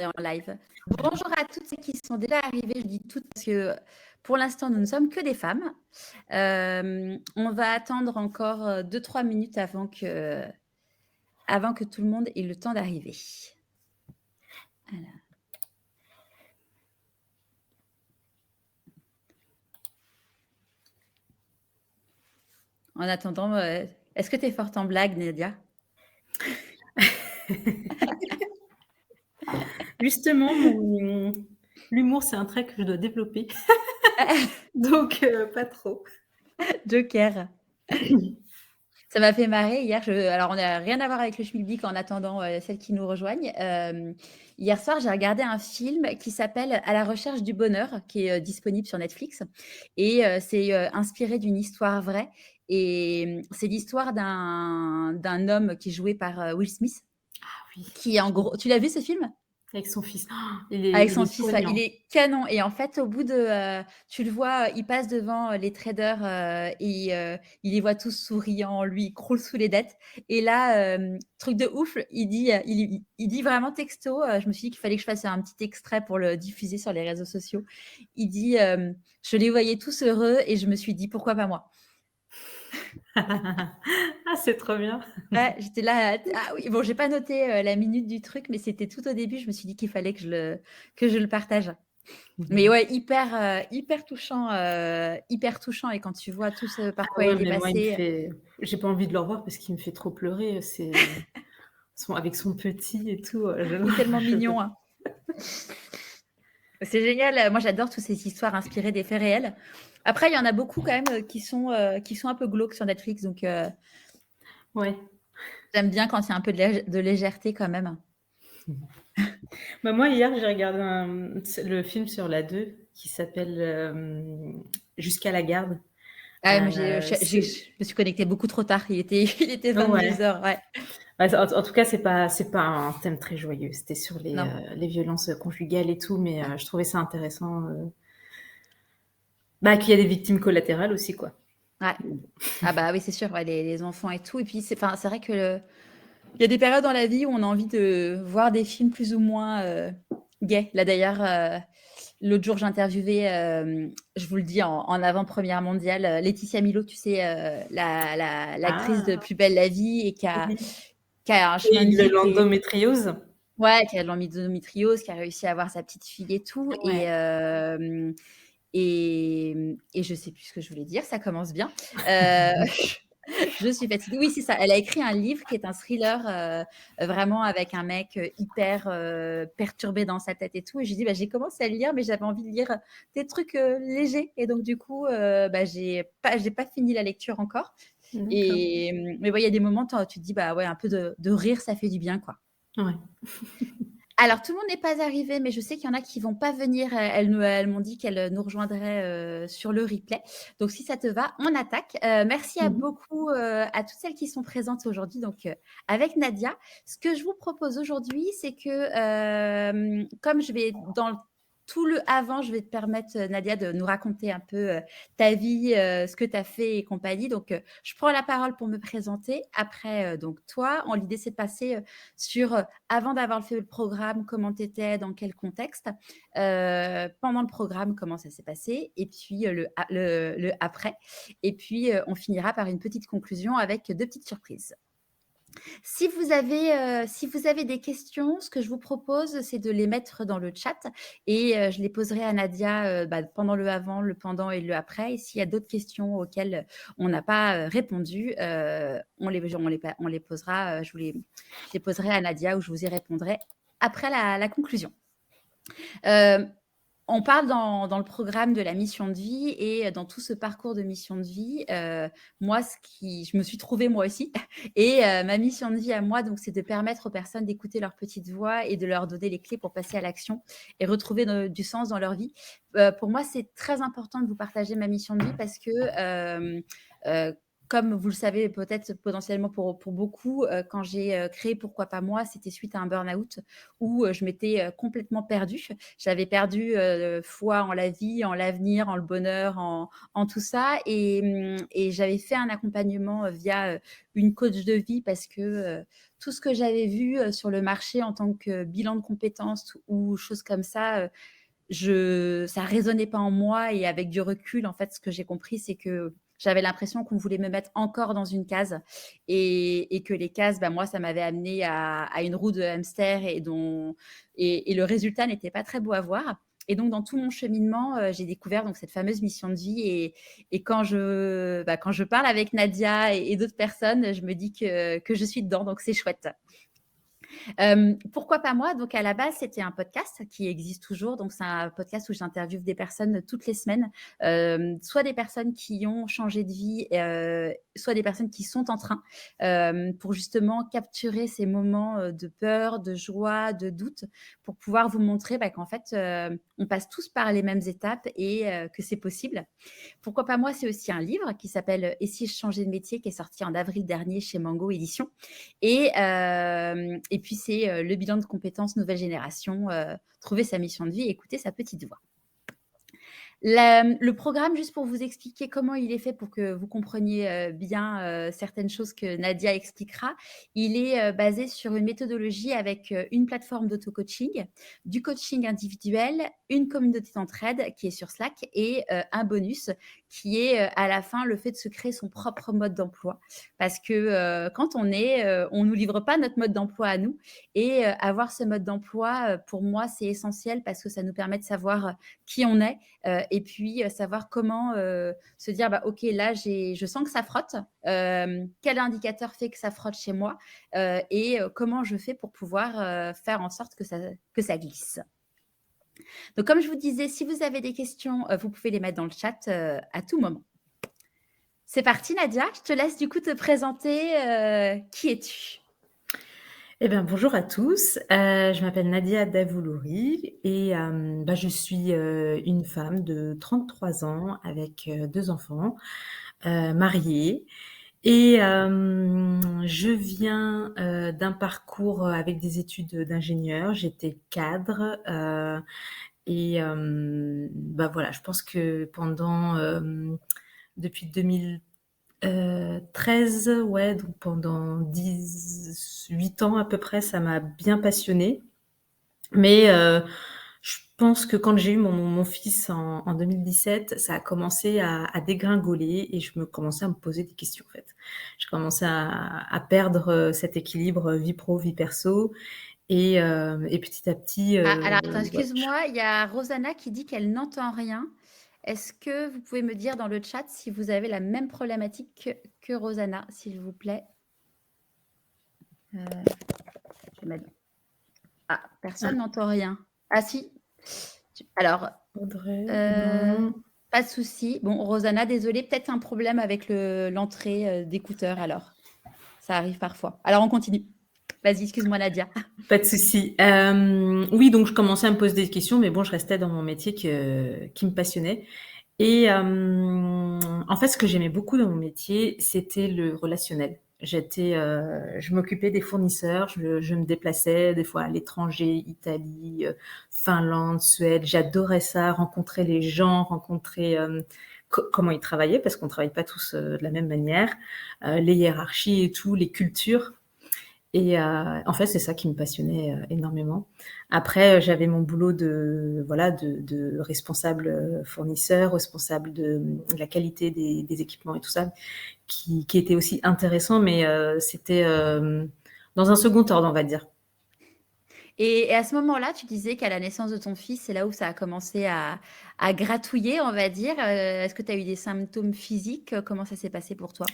en live. Bonjour à toutes celles qui sont déjà arrivées. Je dis toutes parce que pour l'instant, nous ne sommes que des femmes. On va attendre encore 2-3 minutes avant que tout le monde ait le temps d'arriver. Voilà. En attendant, est-ce que tu es forte en blague, Nadia? Justement, l'humour, c'est un trait que je dois développer. Donc, pas trop. Joker. Ça m'a fait marrer hier. Alors, on n'a rien à voir avec le schmilblick en attendant celles qui nous rejoignent. Hier soir, j'ai regardé un film qui s'appelle À la recherche du bonheur, qui est disponible sur Netflix. Et c'est inspiré d'une histoire vraie. Et c'est l'histoire d'un homme qui est joué par Will Smith. Ah oui. Qui, en gros, tu l'as vu ce film? Avec son fils. Avec son fils, il est canon. Et en fait, au bout de, tu le vois, il passe devant les traders et il les voit tous souriants, lui, il croule sous les dettes. Et là, truc de ouf, il dit vraiment texto, je me suis dit qu'il fallait que je fasse un petit extrait pour le diffuser sur les réseaux sociaux. Il dit, je les voyais tous heureux et je me suis dit, pourquoi pas moi? Ah, c'est trop bien. Ouais, j'étais là. Ah oui, bon, j'ai pas noté la minute du truc, mais c'était tout au début. Je me suis dit qu'il fallait que je le partage. Mais ouais, hyper touchant, hyper touchant. Et quand tu vois tout ce par quoi ouais, il est mais moi, passé. j'ai pas envie de le revoir parce qu'il me fait trop pleurer. C'est avec son petit et tout. Il est tellement mignon. Hein. C'est génial. Moi, j'adore toutes ces histoires inspirées des faits réels. Après, il y en a beaucoup quand même qui sont un peu glauques sur Netflix. Donc, ouais. J'aime bien quand il y a un peu de légèreté quand même. Bah, moi, hier, j'ai regardé le film sur la 2 qui s'appelle Jusqu'à la garde. Ah, moi, je me suis connectée beaucoup trop tard. Il était 22h. Ouais. En tout cas, c'est pas un thème très joyeux. C'était sur les violences conjugales et tout, mais je trouvais ça intéressant. Qu'il y a des victimes collatérales aussi, quoi. Ouais. Ah bah oui, c'est sûr. Ouais, les enfants et tout. Et puis, c'est vrai que il y a des périodes dans la vie où on a envie de voir des films plus ou moins gays. Là, d'ailleurs, l'autre jour, j'interviewais, je vous le dis, en avant-première mondiale, Laetitia Milo, tu sais, l'actrice de Plus belle la vie et qui a un chemin de Et vie l'endométriose. Ouais, qui a de l'endométriose, qui a réussi à avoir sa petite fille et tout. Ouais. Et je sais plus ce que je voulais dire, ça commence bien. Je suis fatiguée. Oui, c'est ça. Elle a écrit un livre qui est un thriller vraiment avec un mec hyper perturbé dans sa tête et tout. Et j'ai dit, j'ai commencé à le lire, mais j'avais envie de lire des trucs légers. Et donc, du coup, j'ai pas fini la lecture encore. Mais il y a des moments, tu te dis, ouais, un peu de rire, ça fait du bien, quoi. Ouais. Alors, tout le monde n'est pas arrivé, mais je sais qu'il y en a qui ne vont pas venir. Elles m'ont dit qu'elles nous rejoindraient sur le replay. Donc, si ça te va, on attaque. Merci à beaucoup à toutes celles qui sont présentes aujourd'hui. Donc, avec Nadia, ce que je vous propose aujourd'hui, c'est que comme je vais dans tout le avant, je vais te permettre, Nadia, de nous raconter un peu ta vie, ce que tu as fait et compagnie. Donc, je prends la parole pour me présenter. Après, donc, toi, l'idée, c'est de passer sur avant d'avoir fait le programme, comment tu étais, dans quel contexte, pendant le programme, comment ça s'est passé, et puis le après. Et puis, on finira par une petite conclusion avec 2 petites surprises. Si vous avez des questions, ce que je vous propose, c'est de les mettre dans le chat et je les poserai à Nadia pendant le avant, le pendant et le après. Et s'il y a d'autres questions auxquelles on n'a pas répondu, on les posera, je les poserai à Nadia ou je vous y répondrai après la conclusion. On parle dans le programme de la mission de vie et dans tout ce parcours de mission de vie, moi, je me suis trouvée moi aussi et ma mission de vie à moi, donc, c'est de permettre aux personnes d'écouter leur petite voix et de leur donner les clés pour passer à l'action et retrouver du sens dans leur vie. Pour moi, c'est très important de vous partager ma mission de vie parce que comme vous le savez peut-être potentiellement pour beaucoup, quand j'ai, créé Pourquoi pas moi, c'était suite à un burn-out où, je m'étais, complètement perdue. J'avais perdu, foi en la vie, en l'avenir, en le bonheur, en tout ça et j'avais fait un accompagnement, via, une coach de vie parce que, tout ce que j'avais vu, sur le marché en tant que bilan de compétences ou choses comme ça, ça résonnait pas en moi et avec du recul, en fait, ce que j'ai compris, c'est que j'avais l'impression qu'on voulait me mettre encore dans une case et que les cases, bah, moi, ça m'avait amené à une roue de hamster et le résultat n'était pas très beau à voir et donc dans tout mon cheminement, j'ai découvert donc cette fameuse mission de vie et quand je parle avec Nadia et d'autres personnes, je me dis que je suis dedans, donc c'est chouette. Pourquoi pas moi? Donc à la base, c'était un podcast qui existe toujours. Donc c'est un podcast où j'interviewe des personnes toutes les semaines, soit des personnes qui ont changé de vie, soit des personnes qui sont en train, pour justement capturer ces moments, de peur, de joie, de doute, pour pouvoir vous montrer, bah, qu'en fait, on passe tous par les mêmes étapes et que c'est possible. Pourquoi pas moi? C'est aussi un livre qui s'appelle «Et si je changeais de métier?» qui est sorti en avril dernier chez Mango Éditions et puis c'est, le bilan de compétences nouvelle génération, trouver sa mission de vie et écouter sa petite voix. Le programme, juste pour vous expliquer comment il est fait pour que vous compreniez, bien, certaines choses que Nadia expliquera. Il est, basé sur une méthodologie avec, une plateforme d'auto-coaching, du coaching individuel, une communauté d'entraide qui est sur Slack et un bonus qui est, à la fin, le fait de se créer son propre mode d'emploi. Parce que, quand on nous livre pas notre mode d'emploi à nous et avoir ce mode d'emploi, pour moi, c'est essentiel parce que ça nous permet de savoir, qui on est, et puis savoir comment se dire bah, ok là je sens que ça frotte, quel indicateur fait que ça frotte chez moi et comment je fais pour pouvoir faire en sorte que ça glisse. Donc comme je vous disais, si vous avez des questions, vous pouvez les mettre dans le chat à tout moment. C'est parti Nadia, je te laisse du coup te présenter. Qui es-tu? Eh bien, bonjour à tous. Je m'appelle Nadia Davoulouri et je suis une femme de 33 ans avec 2 enfants, mariée. Et je viens d'un parcours avec des études d'ingénieur. J'étais cadre et voilà, je pense que depuis 2013, ouais, donc pendant 18 ans à peu près, ça m'a bien passionnée. Mais je pense que quand j'ai eu mon fils en 2017, ça a commencé à dégringoler et je me commençais à me poser des questions, en fait. Je commençais à perdre cet équilibre vie pro, vie perso et petit à petit, Ah, alors attends, ouais, excuse-moi, il y a Rosanna qui dit qu'elle n'entend rien. Est-ce que vous pouvez me dire dans le chat si vous avez la même problématique que Rosanna, s'il vous plaît? Je vais mettre- Ah, personne n'entend rien. Ah si. Alors, Audrey, euh, non. pas de souci. Bon, Rosanna, désolée, peut-être un problème avec l'entrée d'écouteurs alors. Ça arrive parfois. Alors, on continue. Vas-y, excuse-moi Nadia. Pas de souci. Oui, donc je commençais à me poser des questions, mais bon, je restais dans mon métier qui me passionnait. Et en fait, ce que j'aimais beaucoup dans mon métier, c'était le relationnel. Je m'occupais des fournisseurs, je me déplaçais des fois à l'étranger, Italie, Finlande, Suède. J'adorais ça, rencontrer les gens, rencontrer comment ils travaillaient, parce qu'on travaille pas tous de la même manière, les hiérarchies et tout, les cultures. Et en fait, c'est ça qui me passionnait énormément. Après, j'avais mon boulot de responsable fournisseur, responsable de la qualité des équipements et tout ça, qui était aussi intéressant, mais c'était dans un second ordre, on va dire. Et à ce moment-là, tu disais qu'à la naissance de ton fils, c'est là où ça a commencé à gratouiller, on va dire. Est-ce que tu as eu des symptômes physiques? Comment ça s'est passé pour toi?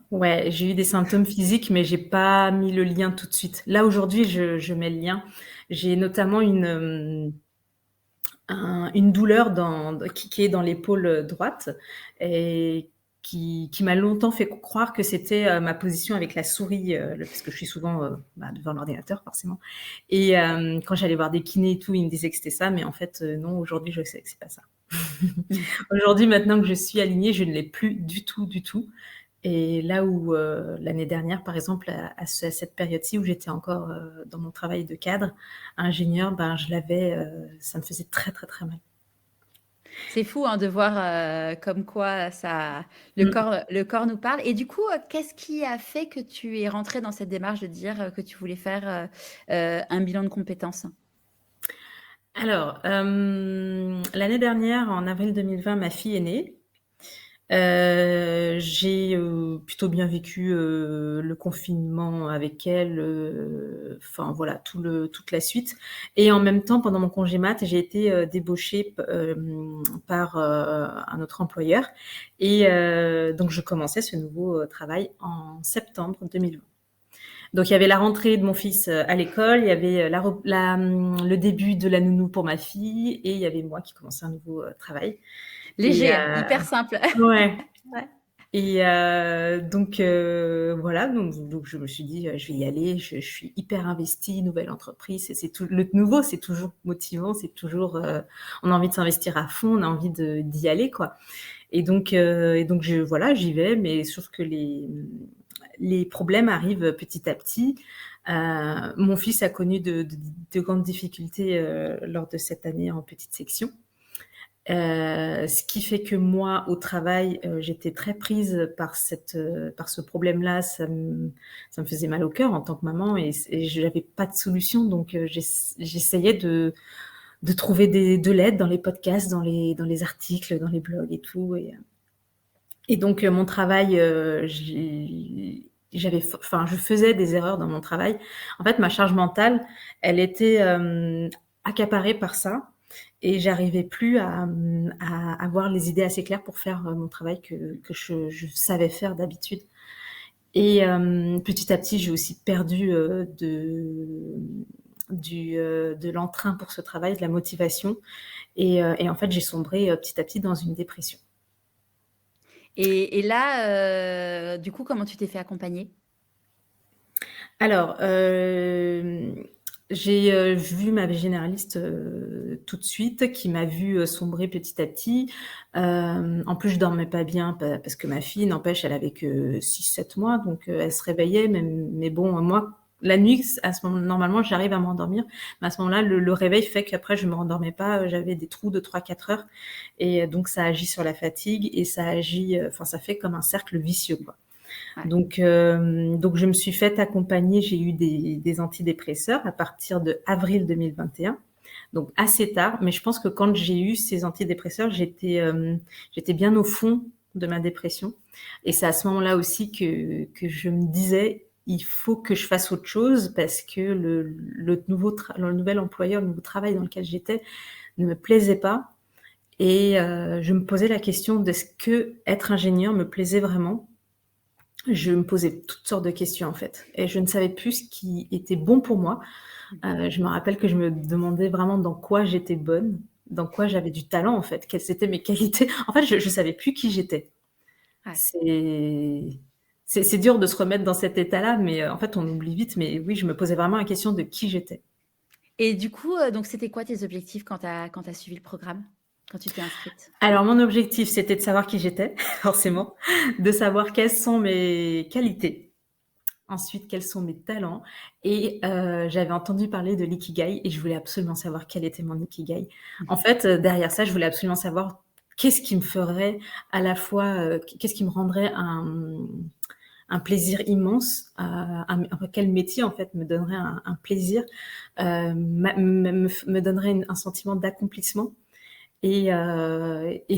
Ouais, j'ai eu des symptômes physiques, mais j'ai pas mis le lien tout de suite. Là, aujourd'hui, je mets le lien. J'ai notamment une douleur qui est dans l'épaule droite et qui m'a longtemps fait croire que c'était ma position avec la souris, parce que je suis souvent devant l'ordinateur forcément. Et quand j'allais voir des kinés et tout, ils me disaient que c'était ça, mais en fait non, aujourd'hui je sais que c'est pas ça. Aujourd'hui, maintenant que je suis alignée, je ne l'ai plus du tout, du tout. Et là où l'année dernière, par exemple, à cette période-ci où j'étais encore dans mon travail de cadre, ingénieur, ben, ça me faisait très, très, très mal. C'est fou hein, de voir comme quoi ça, Mm. le corps nous parle. Et du coup, qu'est-ce qui a fait que tu es rentré dans cette démarche de dire que tu voulais faire un bilan de compétences? Alors, l'année dernière, en avril 2020, ma fille est née. J'ai plutôt bien vécu le confinement avec elle, enfin voilà, toute la suite. Et en même temps, pendant mon congé mat, j'ai été débauchée par un autre employeur. Et donc, je commençais ce nouveau travail en septembre 2020. Donc, il y avait la rentrée de mon fils à l'école, il y avait le début de la nounou pour ma fille, et il y avait moi qui commençais un nouveau travail. Et Léger, hyper simple. ouais. Ouais. Et donc voilà, donc je me suis dit, je vais y aller, je suis hyper investie, nouvelle entreprise, c'est tout le nouveau, c'est toujours motivant, c'est toujours on a envie de s'investir à fond, on a envie d'y aller quoi. Et donc voilà, j'y vais, mais sauf que les problèmes arrivent petit à petit. Mon fils a connu de grandes difficultés lors de cette année en petite section. Ce qui fait que moi, au travail, j'étais très prise par ce problème-là. Ça me faisait mal au cœur en tant que maman, et j'avais pas de solution. Donc, j'essayais de trouver de l'aide dans les podcasts, dans les articles, dans les blogs et tout. Et donc, mon travail, je faisais des erreurs dans mon travail. En fait, ma charge mentale, elle était accaparée par ça. Et j'arrivais plus à avoir les idées assez claires pour faire mon travail que je savais faire d'habitude. Et petit à petit, j'ai aussi perdu de l'entrain pour ce travail, de la motivation. Et en fait, j'ai sombré petit à petit dans une dépression. Et là, du coup, comment tu t'es fait accompagner? Alors, j'ai vu ma généraliste tout de suite, qui m'a vu sombrer petit à petit. En plus, je dormais pas bien parce que ma fille, n'empêche, elle avait que 6-7 mois, donc elle se réveillait. Mais bon, moi, la nuit, à ce moment, normalement, j'arrive à m'endormir, mais à ce moment-là, le réveil fait qu'après, je me rendormais pas. J'avais des trous de 3-4 heures, et donc ça agit sur la fatigue, et ça agit, enfin, ça fait comme un cercle vicieux, quoi. Ouais. Donc je me suis faite accompagner, j'ai eu des antidépresseurs à partir de avril 2021, donc assez tard. Mais je pense que quand j'ai eu ces antidépresseurs, j'étais bien au fond de ma dépression. Et c'est à ce moment-là aussi que je me disais, il faut que je fasse autre chose, parce que le nouvel employeur, le nouveau travail dans lequel j'étais ne me plaisait pas. Et je me posais la question de ce que être ingénieur me plaisait vraiment. Je me posais toutes sortes de questions en fait, et je ne savais plus ce qui était bon pour moi. Je me rappelle que je me demandais vraiment dans quoi j'étais bonne, dans quoi j'avais du talent en fait, quelles étaient mes qualités. En fait, je savais plus qui j'étais. Ouais. C'est c'est dur de se remettre dans cet état-là, mais en fait, on oublie vite. Mais oui, je me posais vraiment la question de qui j'étais. Et du coup, donc c'était quoi tes objectifs quand tu as suivi le programme? Quand tu t'es inscrite? Alors mon objectif, c'était de savoir qui j'étais, forcément, de savoir quelles sont mes qualités. Ensuite, quels sont mes talents? Et j'avais entendu parler de l'ikigai, et je voulais absolument savoir quel était mon ikigai. En fait, derrière ça, je voulais absolument savoir qu'est-ce qui me ferait à la fois, qu'est-ce qui me rendrait un plaisir immense, quel métier en fait me donnerait un plaisir, me donnerait un sentiment d'accomplissement, et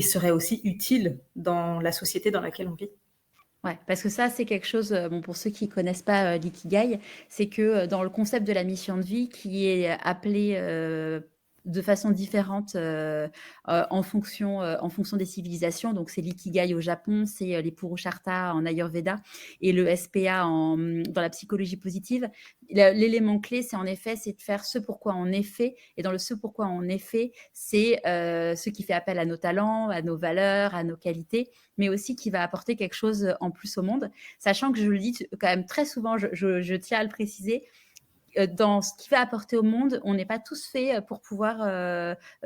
serait aussi utile dans la société dans laquelle on vit. Ouais, parce que ça, c'est quelque chose, bon, pour ceux qui connaissent pas l'ikigai, c'est que dans le concept de la mission de vie, qui est appelé de façon différente en fonction des civilisations. Donc, c'est l'ikigai au Japon, c'est les Purusharta en Ayurveda et le SPA dans la psychologie positive. L'élément clé, c'est en effet, c'est de faire ce pourquoi on est fait. Et dans le ce pourquoi on est fait, c'est ce qui fait appel à nos talents, à nos valeurs, à nos qualités, mais aussi qui va apporter quelque chose en plus au monde. Sachant que je le dis quand même très souvent, je tiens à le préciser, dans ce qu'il va apporter au monde, on n'est pas tous faits pour pouvoir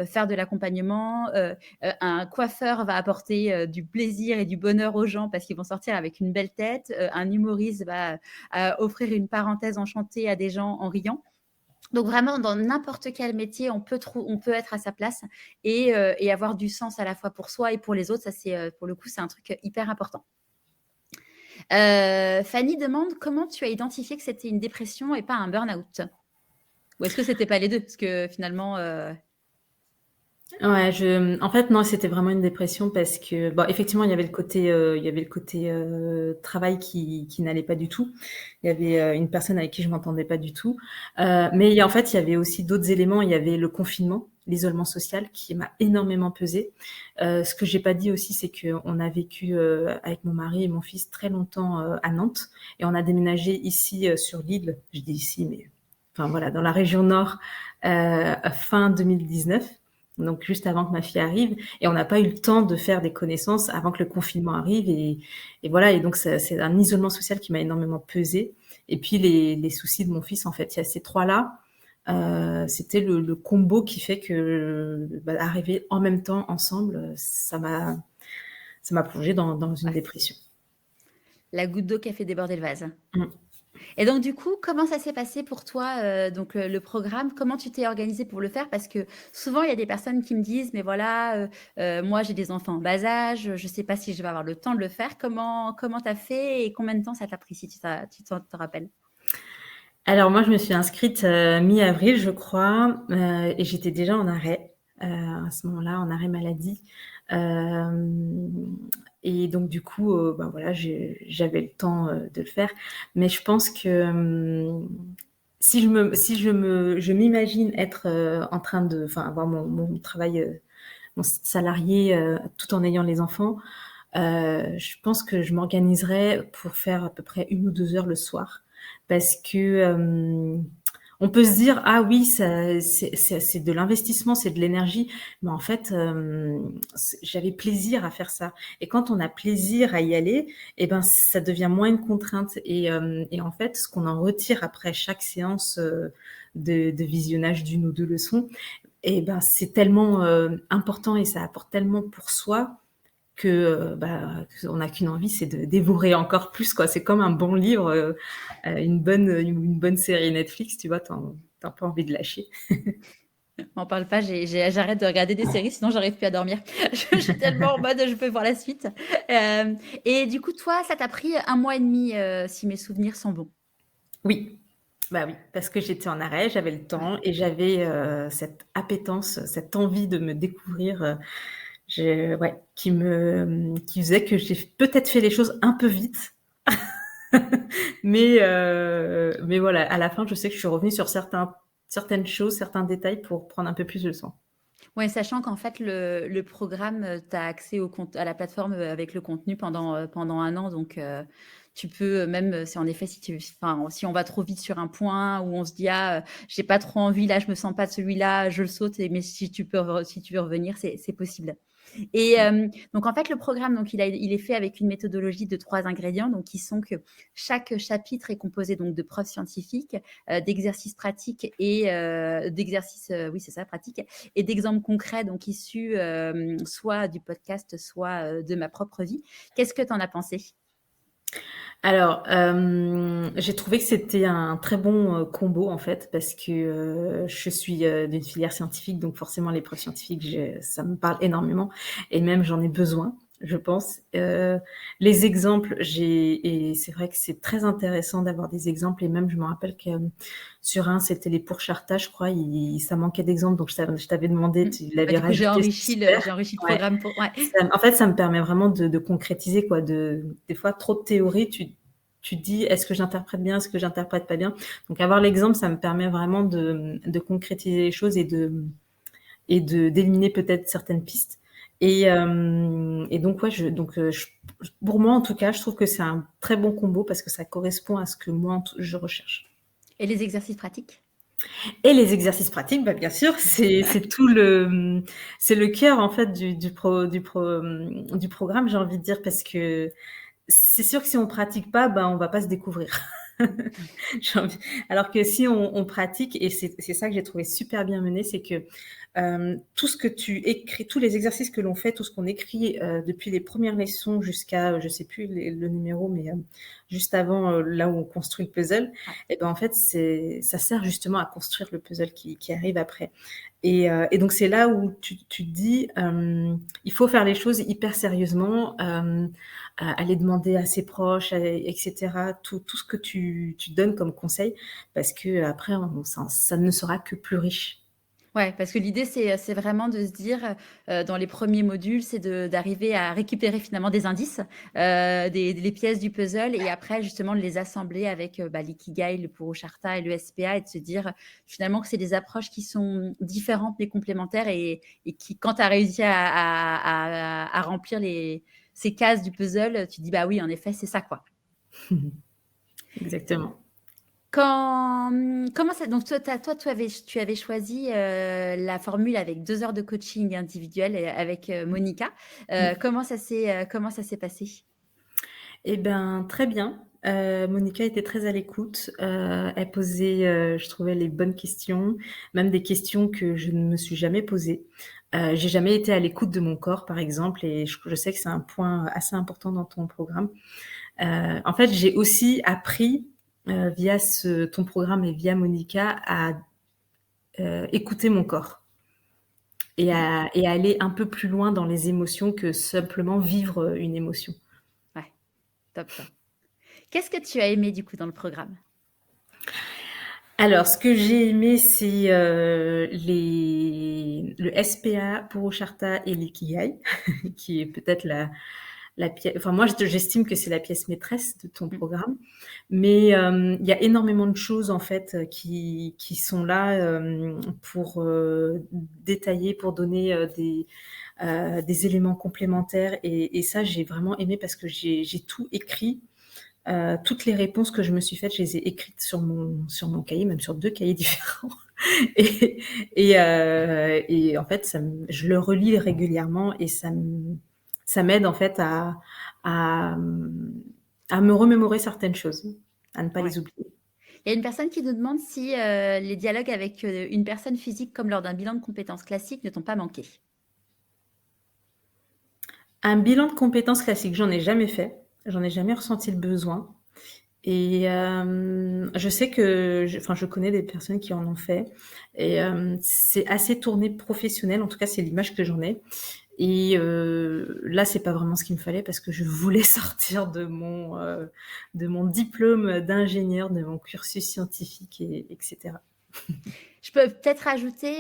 faire de l'accompagnement. Un coiffeur va apporter du plaisir et du bonheur aux gens parce qu'ils vont sortir avec une belle tête. Un humoriste va offrir une parenthèse enchantée à des gens en riant. Donc vraiment, dans n'importe quel métier, on peut être à sa place et avoir du sens à la fois pour soi et pour les autres. Ça, c'est pour le coup, c'est un truc hyper important. Fanny demande comment tu as identifié que c'était une dépression et pas un burn-out. Ou est-ce que c'était pas les deux? Parce que finalement, Ouais, en fait, non, c'était vraiment une dépression parce que, bon, effectivement, il y avait le côté travail qui n'allait pas du tout. Il y avait une personne avec qui je m'entendais pas du tout. Mais en fait, il y avait aussi d'autres éléments. Il y avait le confinement, l'isolement social qui m'a énormément pesé. Ce que j'ai pas dit aussi, c'est qu'on a vécu avec mon mari et mon fils très longtemps à Nantes et on a déménagé ici sur l'île. Je dis ici, mais enfin voilà, dans la région nord fin 2019. Donc juste avant que ma fille arrive, et on n'a pas eu le temps de faire des connaissances avant que le confinement arrive, et voilà, et donc c'est un isolement social qui m'a énormément pesé, et puis les soucis de mon fils, en fait, il y a ces trois-là, c'était le combo qui fait que arriver en même temps ensemble, ça m'a plongée dans une dépression. La goutte d'eau qui a fait déborder le vase. Mmh. Et donc, du coup, comment ça s'est passé pour toi, donc le programme? Comment tu t'es organisée pour le faire? Parce que souvent, il y a des personnes qui me disent, mais voilà, moi, j'ai des enfants en bas âge, je ne sais pas si je vais avoir le temps de le faire. Comment tu as fait et combien de temps ça t'a pris, si tu te rappelles? Alors moi, je me suis inscrite mi-avril, je crois, et j'étais déjà en arrêt à ce moment-là, en arrêt maladie. Et donc du coup, voilà, j'avais le temps de le faire. Mais je pense que si je m'imagine être en train de, enfin, avoir mon travail, mon salarié, tout en ayant les enfants, je pense que je m'organiserais pour faire à peu près 1 ou 2 heures le soir. Parce que on peut se dire: «Ah oui, ça c'est de l'investissement, c'est de l'énergie», mais en fait, j'avais plaisir à faire ça, et quand on a plaisir à y aller, et ben, ça devient moins une contrainte, et en fait, ce qu'on en retire après chaque séance, de visionnage d'1 ou 2 leçons, et ben, c'est tellement important, et ça apporte tellement pour soi que on n'a qu'une envie, c'est de dévorer encore plus, quoi. C'est comme un bon livre, une bonne série Netflix, tu vois, t'as pas envie de lâcher. M'en parle pas, j'arrête de regarder des séries, sinon j'arrive plus à dormir. Je suis tellement en mode, je peux voir la suite. Et du coup, toi, ça t'a pris 1 mois et demi, si mes souvenirs sont bons. Oui, bah oui, parce que j'étais en arrêt, j'avais le Ouais. temps, et j'avais cette appétence, cette envie de me découvrir, ouais, qui faisait que j'ai peut-être fait les choses un peu vite. Mais voilà, à la fin, je sais que je suis revenue sur certaines choses, certains détails pour prendre un peu plus de temps. Ouais, sachant qu'en fait, le programme, tu as accès à la plateforme avec le contenu pendant 1 an. Donc, tu peux même, si en effet, si on va trop vite sur un point où on se dit, ah, j'ai pas trop envie, là, je me sens pas de celui-là, je le saute. Mais si tu veux revenir, c'est possible. Et donc, en fait, le programme, donc, il est fait avec une méthodologie de 3 ingrédients, donc, qui sont que chaque chapitre est composé donc de preuves scientifiques, d'exercices pratiques et d'exercices, oui, c'est ça, pratiques, et d'exemples concrets, donc issus soit du podcast, soit de ma propre vie. Qu'est-ce que tu en as pensé? Alors, j'ai trouvé que c'était un très bon combo, en fait, parce que je suis d'une filière scientifique, donc forcément les preuves scientifiques, ça me parle énormément, et même j'en ai besoin, je pense. Les exemples, et c'est vrai que c'est très intéressant d'avoir des exemples, et même je me rappelle que sur c'était les Pour-Charta, je crois, ça manquait d'exemples, donc je t'avais demandé, tu Bah, l'avais du coup, rajouté, c'est super. j'ai enrichi le Ouais. programme pour. Ouais. En fait, ça me permet vraiment de concrétiser, quoi. Des fois, trop de théorie, tu te dis, est-ce que j'interprète bien, est-ce que j'interprète pas bien? Donc, avoir l'exemple, ça me permet vraiment de concrétiser les choses, d'éliminer peut-être certaines pistes. Et donc, ouais, pour moi, en tout cas, je trouve que c'est un très bon combo parce que ça correspond à ce que moi, je recherche. Et les exercices pratiques? Et les exercices pratiques, bien sûr, c'est le cœur, en fait, du programme, j'ai envie de dire, parce que c'est sûr que si on pratique pas, on va pas se découvrir. J'ai envie alors que si on pratique et c'est ça que j'ai trouvé super bien mené, c'est que, tout ce que tu écris, tous les exercices que l'on fait, tout ce qu'on écrit, depuis les premières leçons jusqu'à, je sais plus le numéro, mais, juste avant, là où on construit le puzzle Ouais. et ben, en fait, ça sert justement à construire le puzzle qui arrive après et donc c'est là où tu te dis, il faut faire les choses hyper sérieusement, aller demander à ses proches, et cetera, tout ce que tu donnes comme conseil parce qu'après ça ne sera que plus riche. Ouais, parce que l'idée, c'est vraiment de se dire, dans les premiers modules, c'est d'arriver à récupérer finalement des indices, les pièces du puzzle et après justement de les assembler avec, l'ikigai, le Purushartha et le SPA et de se dire, finalement que c'est des approches qui sont différentes mais complémentaires et qui quand tu as réussi à remplir ces cases du puzzle, tu dis: «Bah oui, en effet, c'est ça, quoi». Exactement. Comment ça donc toi, tu avais choisi, la formule avec 2 heures de coaching individuel et avec, Monica. Mmh. Comment ça s'est passé? Et ben, très bien. Monica était très à l'écoute. Elle posait, je trouvais les bonnes questions, même des questions que je ne me suis jamais posées. J'ai jamais été à l'écoute de mon corps, par exemple, et je sais que c'est un point assez important dans ton programme. En fait, j'ai aussi appris, via ton programme et via Monica à, écouter mon corps Mmh. et à aller un peu plus loin dans les émotions que simplement vivre, une émotion. Ouais, top. Qu'est-ce que tu as aimé du coup dans le programme? Alors, ce que j'ai aimé, c'est, le SPA, Purushartha et l'Ikigai, qui est peut-être la pièce. Enfin, moi, j'estime que c'est la pièce maîtresse de ton Mmh. programme. Mais, il y a énormément de choses, en fait, qui sont là, pour, détailler, pour donner, des éléments complémentaires et ça, j'ai vraiment aimé parce que j'ai tout écrit. Toutes les réponses que je me suis faites, je les ai écrites sur mon cahier, même sur 2 cahiers différents et et en fait, je le relis régulièrement et ça m'aide en fait à, à me remémorer certaines choses, à ne pas Ouais. les oublier. Il y a une personne qui nous demande si, les dialogues avec, une personne physique comme lors d'un bilan de compétences classiques ne t'ont pas manqué? Un bilan de compétences classique, j'en ai jamais fait, j'en ai jamais ressenti le besoin. Et je sais que je connais des personnes qui en ont fait et c'est assez tourné professionnel, en tout cas, c'est l'image que j'en ai et là, c'est pas vraiment ce qu'il me fallait parce que je voulais sortir de mon diplôme d'ingénieur, de mon cursus scientifique et cetera. Je peux peut-être rajouter,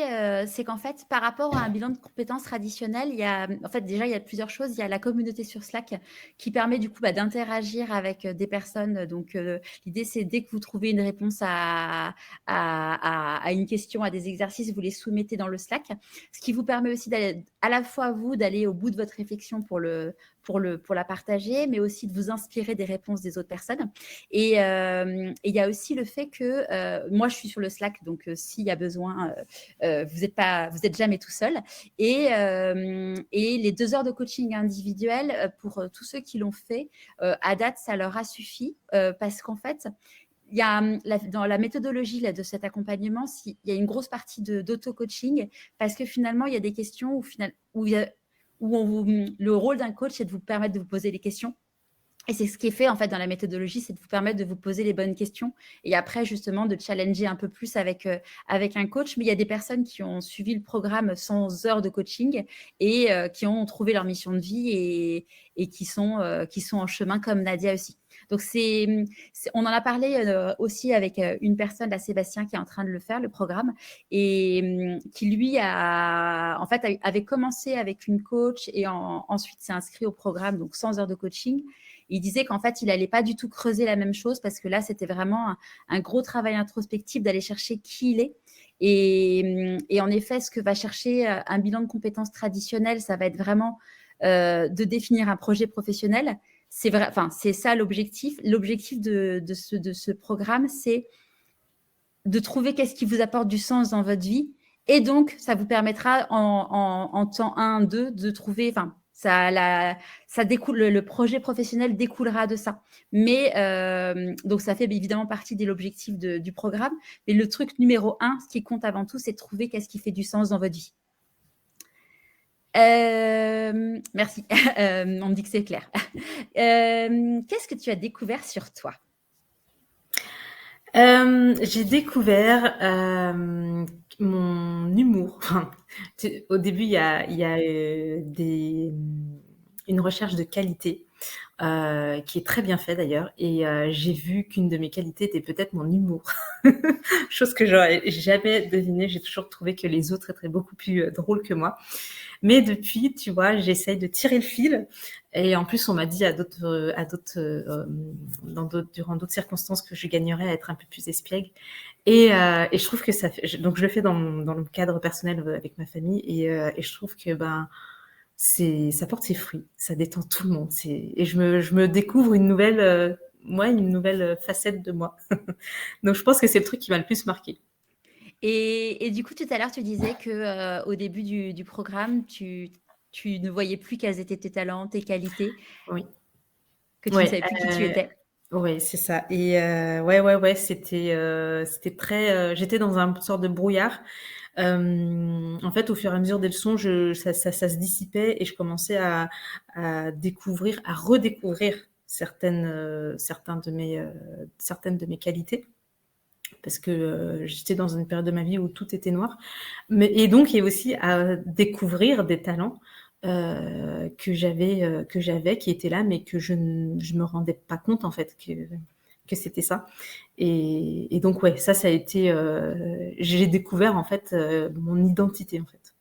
c'est qu'en fait, par rapport à un bilan de compétences traditionnel, il y a, en fait, déjà, il y a plusieurs choses. Il y a la communauté sur Slack qui permet du coup, d'interagir avec, des personnes. Donc, l'idée, c'est dès que vous trouvez une réponse à une question, à des exercices, vous les soumettez dans le Slack. Ce qui vous permet aussi d'aller à la fois vous, d'aller au bout de votre réflexion pour la partager, mais aussi de vous inspirer des réponses des autres personnes. Et il y a aussi le fait que moi, je suis sur le Slack, donc s'il y a besoin, vous êtes jamais tout seul. Et les 2 heures de coaching individuel, pour tous ceux qui l'ont fait, à date, ça leur a suffi parce qu'en fait, il y a dans la méthodologie là, de cet accompagnement, il y a une grosse partie d'auto-coaching parce que finalement, il y a des questions où le rôle d'un coach, c'est de vous permettre de vous poser des questions et c'est ce qui est fait en fait dans la méthodologie, c'est de vous permettre de vous poser les bonnes questions et après justement de challenger un peu plus avec un coach. Mais il y a des personnes qui ont suivi le programme sans heures de coaching et qui ont trouvé leur mission de vie et qui sont en chemin comme Nadia aussi. Donc on en a parlé aussi avec une personne, là, Sébastien, qui est en train de le faire, le programme, et qui lui en fait, avait commencé avec une coach et ensuite s'est inscrit au programme, donc 100 heures de coaching. Il disait qu'en fait, il n'allait pas du tout creuser la même chose parce que là, c'était vraiment un gros travail introspectif d'aller chercher qui il est. Et en effet, ce que va chercher un bilan de compétences traditionnel, ça va être vraiment de définir un projet professionnel. C'est vrai, enfin, c'est ça l'objectif. L'objectif de ce programme, c'est de trouver qu'est-ce qui vous apporte du sens dans votre vie. Et donc, ça vous permettra en temps 1, 2 de trouver, enfin, Ça découle, le projet professionnel découlera de ça. Mais donc, ça fait évidemment partie de l'objectif du programme. Mais le truc numéro 1, ce qui compte avant tout, c'est de trouver qu'est-ce qui fait du sens dans votre vie. Merci. On me dit que c'est clair. Qu'est-ce que tu as découvert sur toi? J'ai découvert mon humour. Au début, il y a une recherche de qualité qui est très bien faite d'ailleurs. Et j'ai vu qu'une de mes qualités était peut-être mon humour. Chose que j'aurais jamais devinée. J'ai toujours trouvé que les autres étaient beaucoup plus drôles que moi. Mais depuis, tu vois, j'essaye de tirer le fil. Et en plus, on m'a dit durant d'autres circonstances que je gagnerais à être un peu plus espiègle. Et je trouve que ça fait, donc je le fais dans le cadre personnel avec ma famille. Et je trouve que ça porte ses fruits. Ça détend tout le monde. Et je me découvre une nouvelle facette de moi. Donc je pense que c'est le truc qui m'a le plus marqué. Et du coup, tout à l'heure, tu disais que au début du programme, tu ne voyais plus quels étaient tes talents, tes qualités, Oui. que tu ne savais plus qui tu étais. Ouais, c'est ça. Et ouais, c'était très. J'étais dans un sorte de brouillard. En fait, au fur et à mesure des leçons, ça se dissipait et je commençais à découvrir, à redécouvrir certaines de mes qualités. Parce que j'étais dans une période de ma vie où tout était noir. Et donc, il y a aussi à découvrir des talents que j'avais, qui étaient là, mais que je me rendais pas compte, en fait, que c'était ça. Et donc, ouais, ça a été... j'ai découvert, en fait, mon identité, en fait.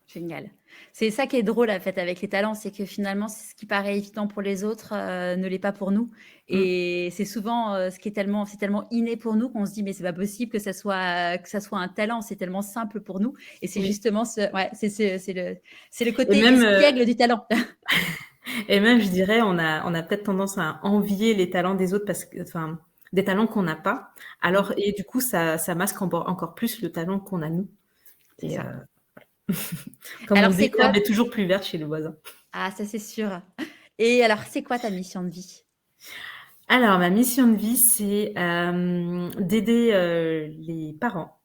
Génial. C'est ça qui est drôle, en fait, avec les talents, c'est que finalement, ce qui paraît évident pour les autres ne l'est pas pour nous. Et c'est souvent c'est tellement inné pour nous qu'on se dit mais c'est pas possible que ça soit un talent. C'est tellement simple pour nous. Et c'est justement c'est le côté espiègle du talent. Et même, je dirais, on a peut-être tendance à envier les talents des autres parce que, enfin, des talents qu'on n'a pas. Alors, et du coup, ça masque encore plus le talent qu'on a nous. C'est ça. Comme alors, on dit, l'herbe est toujours plus verte chez le voisin. Ah, ça c'est sûr. Et alors, c'est quoi ta mission de vie? Alors, ma mission de vie, c'est d'aider les parents,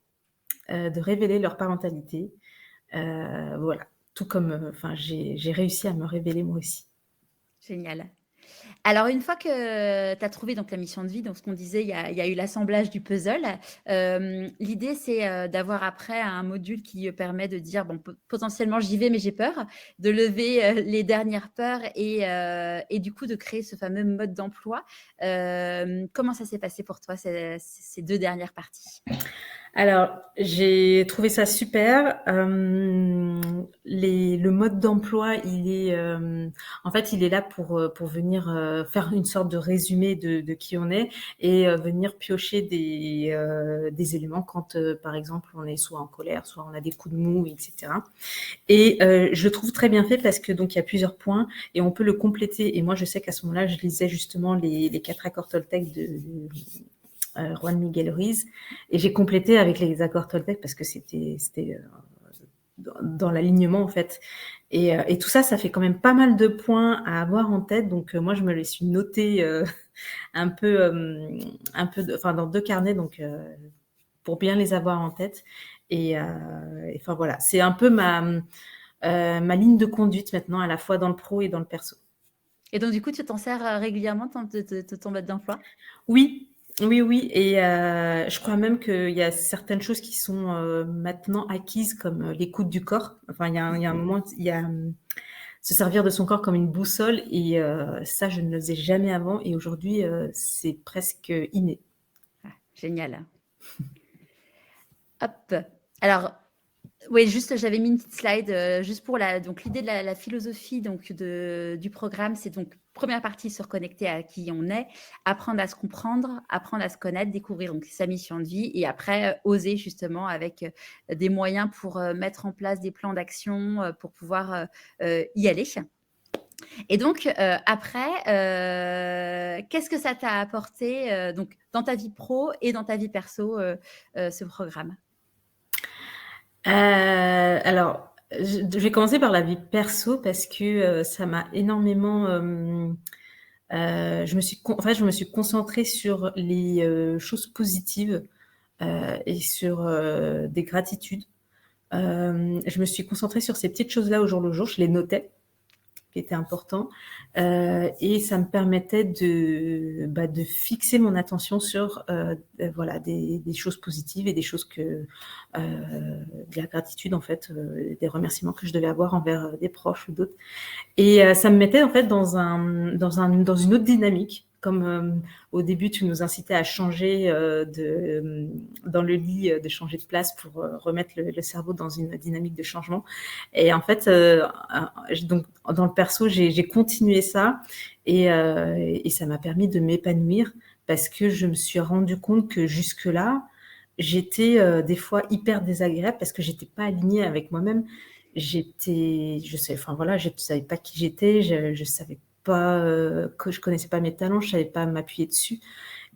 de révéler leur parentalité. Voilà. Tout comme, j'ai réussi à me révéler moi aussi. Génial. Alors, une fois que tu as trouvé donc la mission de vie, donc ce qu'on disait, il y a eu l'assemblage du puzzle. L'idée, c'est d'avoir après un module qui permet de dire, bon, potentiellement, j'y vais, mais j'ai peur, de lever les dernières peurs et du coup, de créer ce fameux mode d'emploi. Comment ça s'est passé pour toi, ces 2 dernières parties? Alors, j'ai trouvé ça super. Le mode d'emploi, en fait, il est là pour venir faire une sorte de résumé de qui on est et venir piocher des éléments quand, par exemple, on est soit en colère, soit on a des coups de mou, etc. Et je le trouve très bien fait parce que donc il y a plusieurs points et on peut le compléter. Et moi, je sais qu'à ce moment-là, je lisais justement les 4 accords Toltec de Juan Miguel Ruiz, et j'ai complété avec les accords Toltec parce que c'était dans l'alignement en fait. Et tout ça, ça fait quand même pas mal de points à avoir en tête. Donc moi, je me les suis noté un peu dans 2 carnets, donc pour bien les avoir en tête. Et enfin voilà, c'est un peu ma ligne de conduite maintenant, à la fois dans le pro et dans le perso. Et donc, du coup, tu t'en sers régulièrement de ton mode d'emploi? Oui. Et je crois même qu'il y a certaines choses qui sont maintenant acquises, comme l'écoute du corps. Enfin, il y a un moment, il y a se servir de son corps comme une boussole, et ça, je ne le faisais jamais avant. Et aujourd'hui, c'est presque inné. Ah, génial. Hop. Alors, oui, juste, j'avais mis une petite slide juste pour donc l'idée de la philosophie donc du programme, c'est donc première partie, se reconnecter à qui on est, apprendre à se comprendre, apprendre à se connaître, découvrir donc sa mission de vie, et après oser justement avec des moyens pour mettre en place des plans d'action pour pouvoir y aller. Et donc après, qu'est-ce que ça t'a apporté donc dans ta vie pro et dans ta vie perso ce programme? Alors, Je vais commencer par la vie perso parce que ça m'a énormément. Je me suis concentrée sur les choses positives et sur des gratitudes. Je me suis concentrée sur ces petites choses-là au jour le jour. Je les notais, qui était important. Et ça me permettait de fixer mon attention sur voilà, des choses positives et des choses de la gratitude, en fait, des remerciements que je devais avoir envers des proches ou d'autres. Et ça me mettait en fait dans une autre dynamique. Comme au début, tu nous incitais à changer dans le lit, de changer de place pour remettre le cerveau dans une dynamique de changement. Et en fait, donc dans le perso, j'ai continué ça et ça m'a permis de m'épanouir parce que je me suis rendu compte que jusque-là, j'étais des fois hyper désagréable parce que j'étais pas alignée avec moi-même. Je savais pas qui j'étais, je savais pas que je connaissais pas mes talents, je savais pas m'appuyer dessus.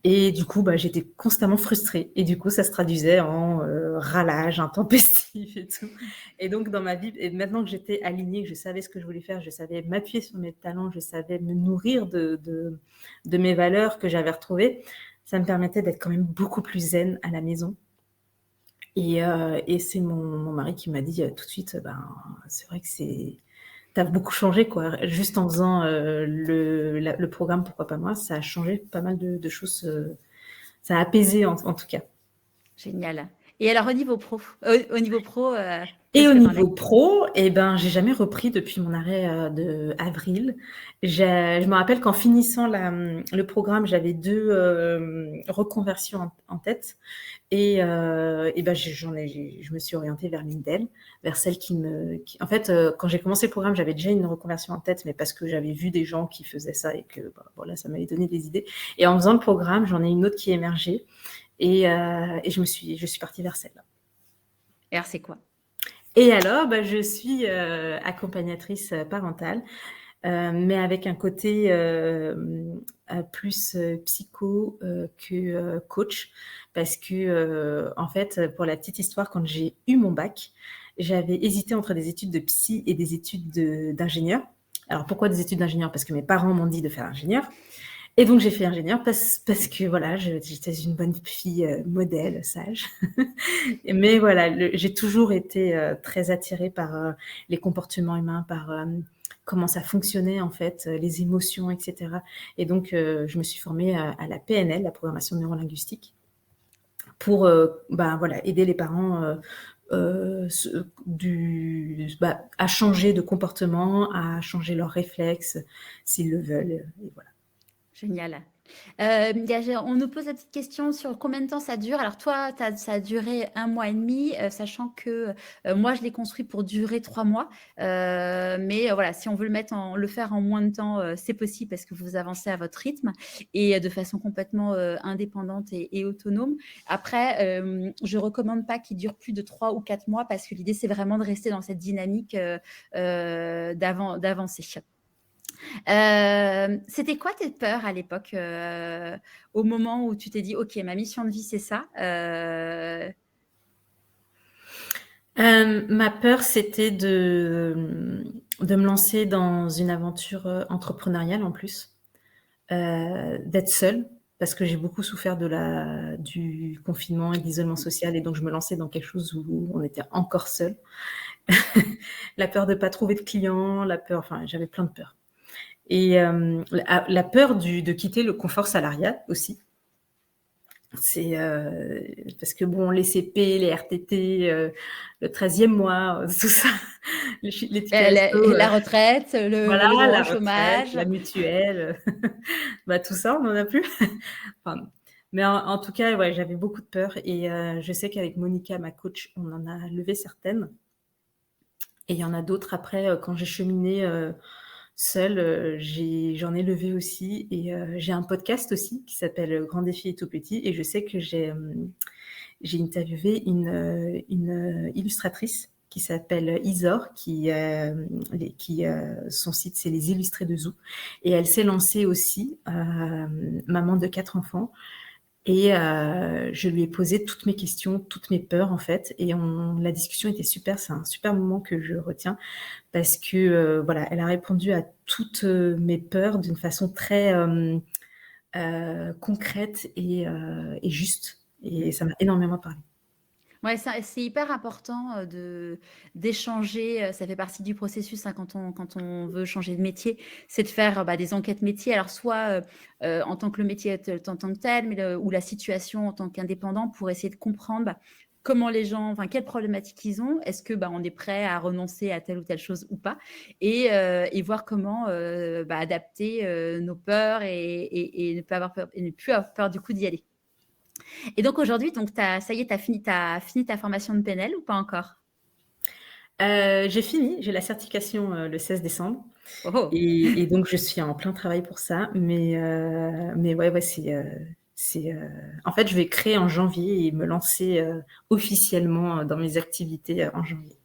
Et du coup, j'étais constamment frustrée. Et du coup, ça se traduisait en râlage intempestif et tout. Et donc, dans ma vie, et maintenant que j'étais alignée, que je savais ce que je voulais faire, je savais m'appuyer sur mes talents, je savais me nourrir de mes valeurs que j'avais retrouvées, ça me permettait d'être quand même beaucoup plus zen à la maison. Et c'est mon mari qui m'a dit tout de suite, c'est vrai que t'as beaucoup changé, quoi. Juste en faisant le programme Pourquoi pas moi, ça a changé pas mal de choses. Ça a apaisé en tout cas. Génial. Et alors, au niveau pro, Et qu'est-ce au que t'en es? niveau pro, j'ai jamais repris depuis mon arrêt de avril. Je me rappelle qu'en finissant le programme, j'avais 2 reconversions en tête. Je me suis orientée vers l'une d'elles, vers celle en fait, quand j'ai commencé le programme, j'avais déjà une reconversion en tête, mais parce que j'avais vu des gens qui faisaient ça et que voilà, ça m'avait donné des idées. Et en faisant le programme, j'en ai une autre qui est émergée et je suis partie vers celle-là. Et alors, c'est quoi? Et alors, je suis accompagnatrice parentale, mais avec un côté plus psycho que coach, parce que en fait, pour la petite histoire, quand j'ai eu mon bac, j'avais hésité entre des études de psy et des études d'ingénieur. Alors pourquoi des études d'ingénieur? Parce que mes parents m'ont dit de faire ingénieur. Et donc j'ai fait ingénieur parce que voilà, j'étais une bonne fille modèle, sage. Mais voilà, j'ai toujours été très attirée par les comportements humains, par comment ça fonctionnait en fait, les émotions, etc. Et donc je me suis formée à la PNL, la programmation neurolinguistique, pour voilà, aider les parents à changer de comportement, à changer leurs réflexes s'ils le veulent. Et voilà. Génial. On nous pose la petite question sur combien de temps ça dure. Alors toi, ça a duré 1 mois et demi, sachant que moi, je l'ai construit pour durer 3 mois. Mais voilà, si on veut le faire en moins de temps, c'est possible parce que vous avancez à votre rythme et de façon complètement indépendante et autonome. Après, je recommande pas qu'il dure plus de 3 ou 4 mois parce que l'idée, c'est vraiment de rester dans cette dynamique d'avancer. C'était quoi tes peurs à l'époque, au moment où tu t'es dit: «OK, ma mission de vie, c'est ça»? Ma peur, c'était de me lancer dans une aventure entrepreneuriale en plus, d'être seule, parce que j'ai beaucoup souffert du confinement et de l'isolement social, et donc je me lançais dans quelque chose où on était encore seul. La peur de pas trouver de clients, enfin, j'avais plein de peurs. Et la peur de quitter le confort salarial aussi. C'est parce que bon, les CP, les RTT, le 13e mois, tout ça, les tickets resto, La retraite, voilà, le droit la au retraite, chômage. la mutuelle, tout ça, on n'en a plus. Enfin, mais en tout cas, ouais, j'avais beaucoup de peur et je sais qu'avec Monica, ma coach, on en a levé certaines, et il y en a d'autres après, quand j'ai cheminé seule, j'en ai levé aussi, et j'ai un podcast aussi qui s'appelle Grand défi et tout petit, et je sais que j'ai interviewé une illustratrice qui s'appelle Isor, son site, c'est Les Illustrés de Zou, et elle s'est lancée aussi, maman de 4 enfants, Et je lui ai posé toutes mes questions, toutes mes peurs en fait, et la discussion était super. C'est un super moment que je retiens parce que voilà, elle a répondu à toutes mes peurs d'une façon très concrète et juste. Et ça m'a énormément parlé. Ouais, ça c'est hyper important, d'échanger, ça fait partie du processus, hein, quand on veut changer de métier, c'est de faire, bah, des enquêtes métiers. Alors soit, en tant que le métier en tant que tel, mais ou la situation en tant qu'indépendant pour essayer de comprendre, bah, comment les gens enfin, quelles problématiques ils ont. Est-ce que, bah, on est prêt à renoncer à telle ou telle chose ou pas? Et voir comment, bah, adapter, nos peurs et ne pas avoir peur et ne plus avoir peur du coup d'y aller. Et donc aujourd'hui, donc ça y est, tu fini ta formation de PNL ou pas encore? J'ai fini, j'ai la certification le 16 décembre. Oh oh! Et donc je suis en plein travail pour ça, mais ouais, en fait, je vais créer en janvier et me lancer officiellement dans mes activités en janvier.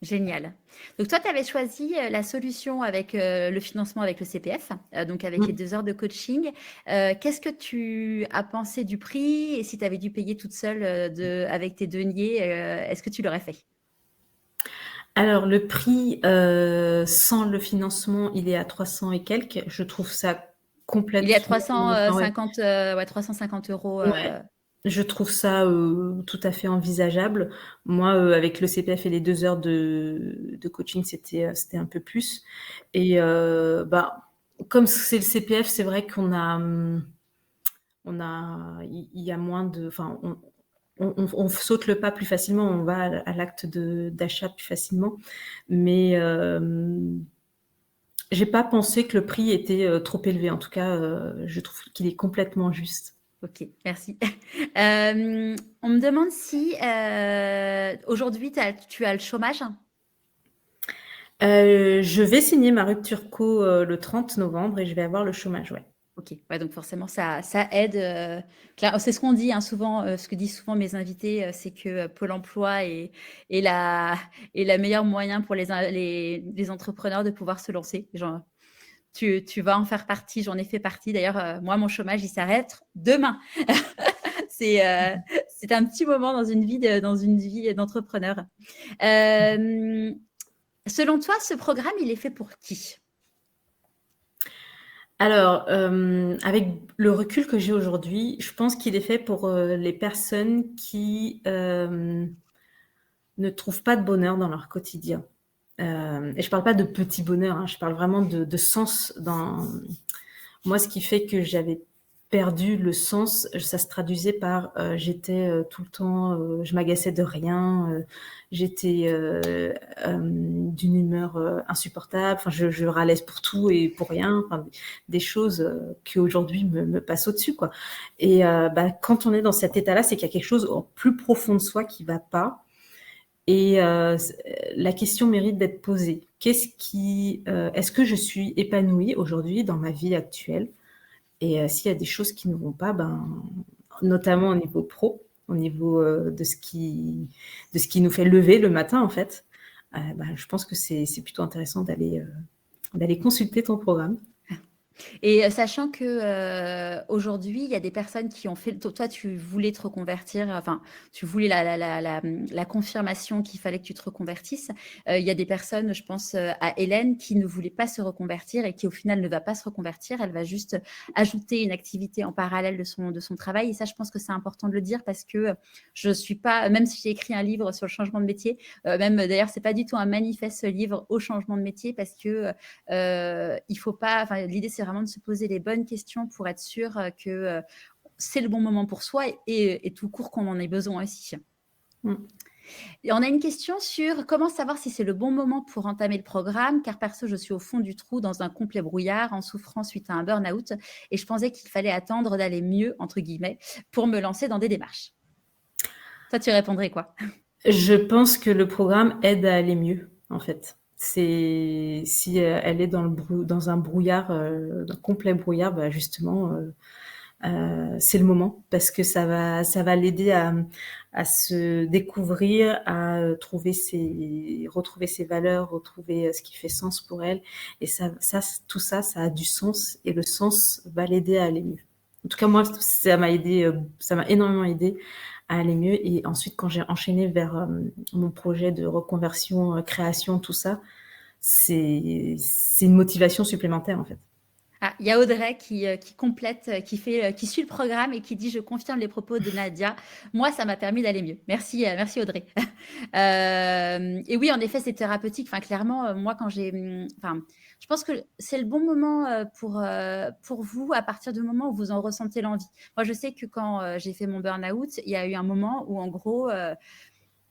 Génial. Donc toi, tu avais choisi, la solution avec, le financement avec le CPF, donc avec les Mmh. 2 heures de coaching. Qu'est-ce que tu as pensé du prix? Et si tu avais dû payer toute seule, avec tes deniers, est-ce que tu l'aurais fait? Alors le prix, sans le financement, il est à 300 et quelques. Je trouve ça Il est à complètement, ouais. 350, ouais, 350 €, Ouais, je trouve ça, tout à fait envisageable. Moi, avec le CPF et les 2 heures de coaching, c'était un peu plus. Et bah, comme c'est le CPF, c'est vrai il y a moins de enfin, on saute le pas plus facilement, on va à l'acte d'achat plus facilement. Mais j'ai pas pensé que le prix était, trop élevé. En tout cas, je trouve qu'il est complètement juste. OK, merci. On me demande si, aujourd'hui tu as le chômage? Je vais signer ma rupture co, le 30 novembre et je vais avoir le chômage, ouais. OK, ouais, donc forcément ça aide, clair c'est ce qu'on dit, hein, souvent, ce que disent souvent mes invités, c'est que, Pôle emploi est la est la meilleure moyen pour les entrepreneurs de pouvoir se lancer. Genre, tu vas en faire partie, j'en ai fait partie d'ailleurs, moi mon chômage il s'arrête demain. C'est, c'est un petit moment dans une vie d'entrepreneur. Hem, Selon toi, ce programme, il est fait pour qui? Alors, avec le recul que j'ai aujourd'hui, je pense qu'il est fait pour, les personnes qui, ne trouvent pas de bonheur dans leur quotidien. Et je parle pas de petit bonheur, hein, je parle vraiment de sens dans moi, ce qui fait que j'avais perdu le sens, ça se traduisait par, j'étais, tout le temps, je m'agaçais de rien, j'étais, d'une humeur, insupportable. Enfin, je râlais pour tout et pour rien, enfin, des choses, qui aujourd'hui me passent au-dessus, quoi. Et bah, quand on est dans cet état-là, c'est qu'il y a quelque chose au plus profond de soi qui va pas. Et la question mérite d'être posée. Est-ce que je suis épanouie aujourd'hui dans ma vie actuelle? Et s'il y a des choses qui ne vont pas, ben, notamment au niveau pro, au niveau, de ce qui nous fait lever le matin, en fait, bah, je pense que c'est plutôt intéressant d'aller consulter ton programme. Et sachant que, aujourd'hui, il y a des personnes qui ont fait toi, tu voulais te reconvertir, enfin, tu voulais la confirmation qu'il fallait que tu te reconvertisses. Il y a des personnes, je pense, à Hélène, qui ne voulait pas se reconvertir et qui, au final, ne va pas se reconvertir. Elle va juste ajouter une activité en parallèle de son travail et ça, je pense que c'est important de le dire parce que, je suis pas même si j'ai écrit un livre sur le changement de métier, même d'ailleurs, c'est pas du tout un manifeste, ce livre, au changement de métier parce que, il faut pas enfin, l'idée, c'est vraiment de se poser les bonnes questions pour être sûr que c'est le bon moment pour soi et tout court qu'on en ait besoin aussi. Mmh. Et on a une question sur comment savoir si c'est le bon moment pour entamer le programme, car perso, je suis au fond du trou dans un complet brouillard en souffrant suite à un burn-out et je pensais qu'il fallait attendre d'aller mieux, entre guillemets, pour me lancer dans des démarches. Toi, tu répondrais quoi? Je pense que le programme aide à aller mieux, en fait. C'est si, elle est dans un brouillard, un complet brouillard, bah, justement, c'est le moment parce que ça va l'aider à se découvrir, à, retrouver ses valeurs, retrouver, ce qui fait sens pour elle. Et tout ça, ça a du sens et le sens va l'aider à aller mieux. En tout cas, moi, ça m'a aidé, ça m'a énormément aidé à aller mieux. Et ensuite, quand j'ai enchaîné vers mon projet de reconversion, création, tout ça, c'est une motivation supplémentaire, en fait. Ah, il y a Audrey qui complète, qui suit le programme et qui dit: «Je confirme les propos de Nadia. Moi, ça m'a permis d'aller mieux». Merci, merci Audrey. Et oui, en effet, c'est thérapeutique. Enfin, clairement, moi, quand enfin, je pense que c'est le bon moment pour vous à partir du moment où vous en ressentez l'envie. Moi, je sais que quand j'ai fait mon burn-out, il y a eu un moment où, en gros,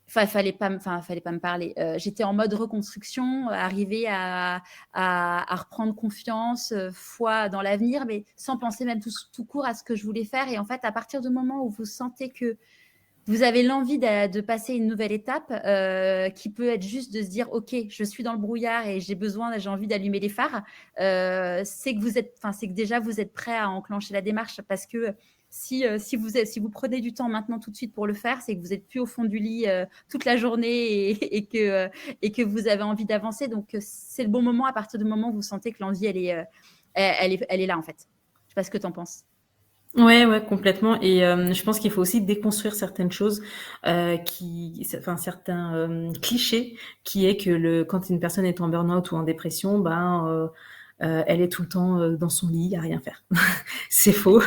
enfin, fallait pas me parler. J'étais en mode reconstruction, arriver à reprendre confiance, foi dans l'avenir, mais sans penser même tout court à ce que je voulais faire. Et en fait, à partir du moment où vous sentez que vous avez l'envie de passer une nouvelle étape, qui peut être juste de se dire: «OK, je suis dans le brouillard et j'ai envie d'allumer les phares», c'est que déjà vous êtes prêt à enclencher la démarche. Parce que si vous prenez du temps maintenant tout de suite pour le faire, c'est que vous êtes plus au fond du lit, toute la journée et que vous avez envie d'avancer. Donc c'est le bon moment à partir du moment où vous sentez que l'envie elle est là, en fait. Je sais pas ce que tu en penses? Ouais, ouais, complètement. Et je pense qu'il faut aussi déconstruire certaines choses, enfin certains clichés, qui est que quand une personne est en burn-out ou en dépression, elle est tout le temps dans son lit à rien faire. C'est faux.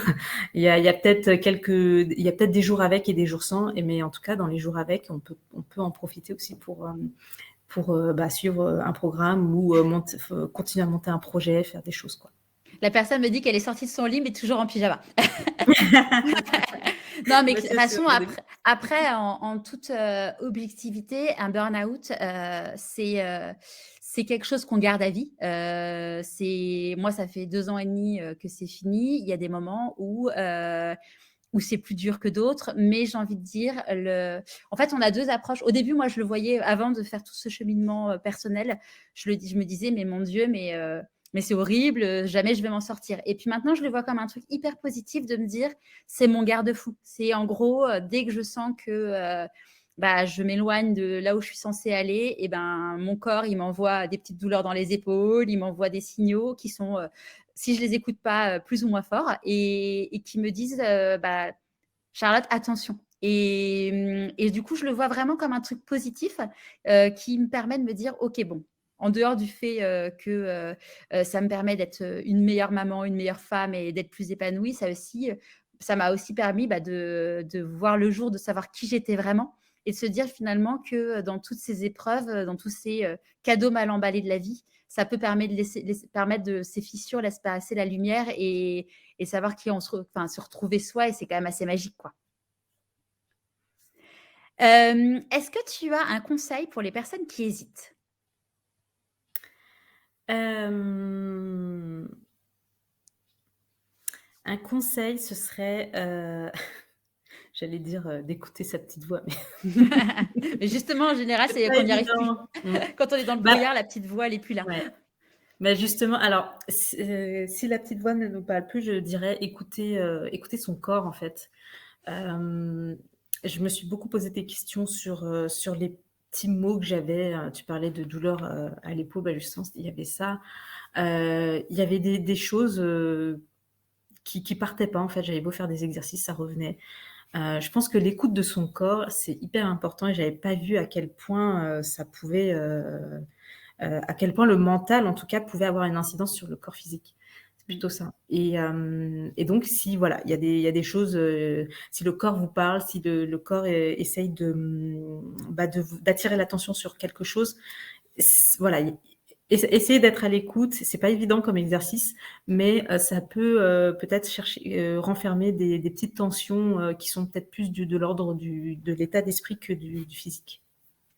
Il y a peut-être des jours avec et des jours sans, mais en tout cas dans les jours avec, on peut en profiter aussi pour suivre un programme ou continuer à monter un projet, faire des choses, quoi. La personne me dit qu'elle est sortie de son lit, mais toujours en pyjama. Non, mais de toute façon, après en toute objectivité, un burn-out, c'est quelque chose qu'on garde à vie. Moi, ça fait 2 ans et demi que c'est fini. Il y a des moments où c'est plus dur que d'autres, mais j'ai envie de dire, en fait, on a 2 approches. Au début, moi, je le voyais avant de faire tout ce cheminement personnel. Je me disais, mais mon Dieu, mais c'est horrible, jamais je vais m'en sortir. Et puis maintenant, je le vois comme un truc hyper positif de me dire, c'est mon garde-fou. C'est en gros, dès que je sens que je m'éloigne de là où je suis censée aller, et ben mon corps, il m'envoie des petites douleurs dans les épaules, il m'envoie des signaux qui sont, si je les écoute pas, plus ou moins forts, et qui me disent, Charlotte, attention. Et du coup, je le vois vraiment comme un truc positif qui me permet de me dire, OK, bon, en dehors du fait que ça me permet d'être une meilleure maman, une meilleure femme et d'être plus épanouie, ça m'a aussi permis de voir le jour, de savoir qui j'étais vraiment et de se dire finalement que dans toutes ces épreuves, dans tous ces cadeaux mal emballés de la vie, ça peut permettre de ces fissures, laisse passer la lumière et savoir se retrouver soi, et c'est quand même assez magique, quoi. Est-ce que tu as un conseil pour les personnes qui hésitent? Un conseil, ce serait, j'allais dire, d'écouter sa petite voix, mais Mais justement, en général, c'est c'est pas quand on n'y arrive plus. évident. Quand on est dans le Bah, brouillard, la petite voix, elle est plus là. ouais. Justement, alors si la petite voix ne nous parle plus, je dirais écouter son corps, en fait. Hem, je me suis beaucoup posé des questions sur les petits mots que j'avais. Tu parlais de douleur, à l'épaule, justement, il y avait ça. Il y avait des choses, qui partaient pas, en fait. J'avais beau faire des exercices, ça revenait. Je pense que l'écoute de son corps, c'est hyper important, et j'avais pas vu à quel point, ça pouvait, à quel point le mental, en tout cas, pouvait avoir une incidence sur le corps physique. C'est Mmh. plutôt ça. Et donc si voilà, il y a des choses, si le corps vous parle, si le corps essaye d'attirer l'attention sur quelque chose, voilà, essayez d'être à l'écoute. C'est pas évident comme exercice, mais ça peut peut-être renfermer des petites tensions qui sont peut-être plus de l'ordre de l'état d'esprit que du physique.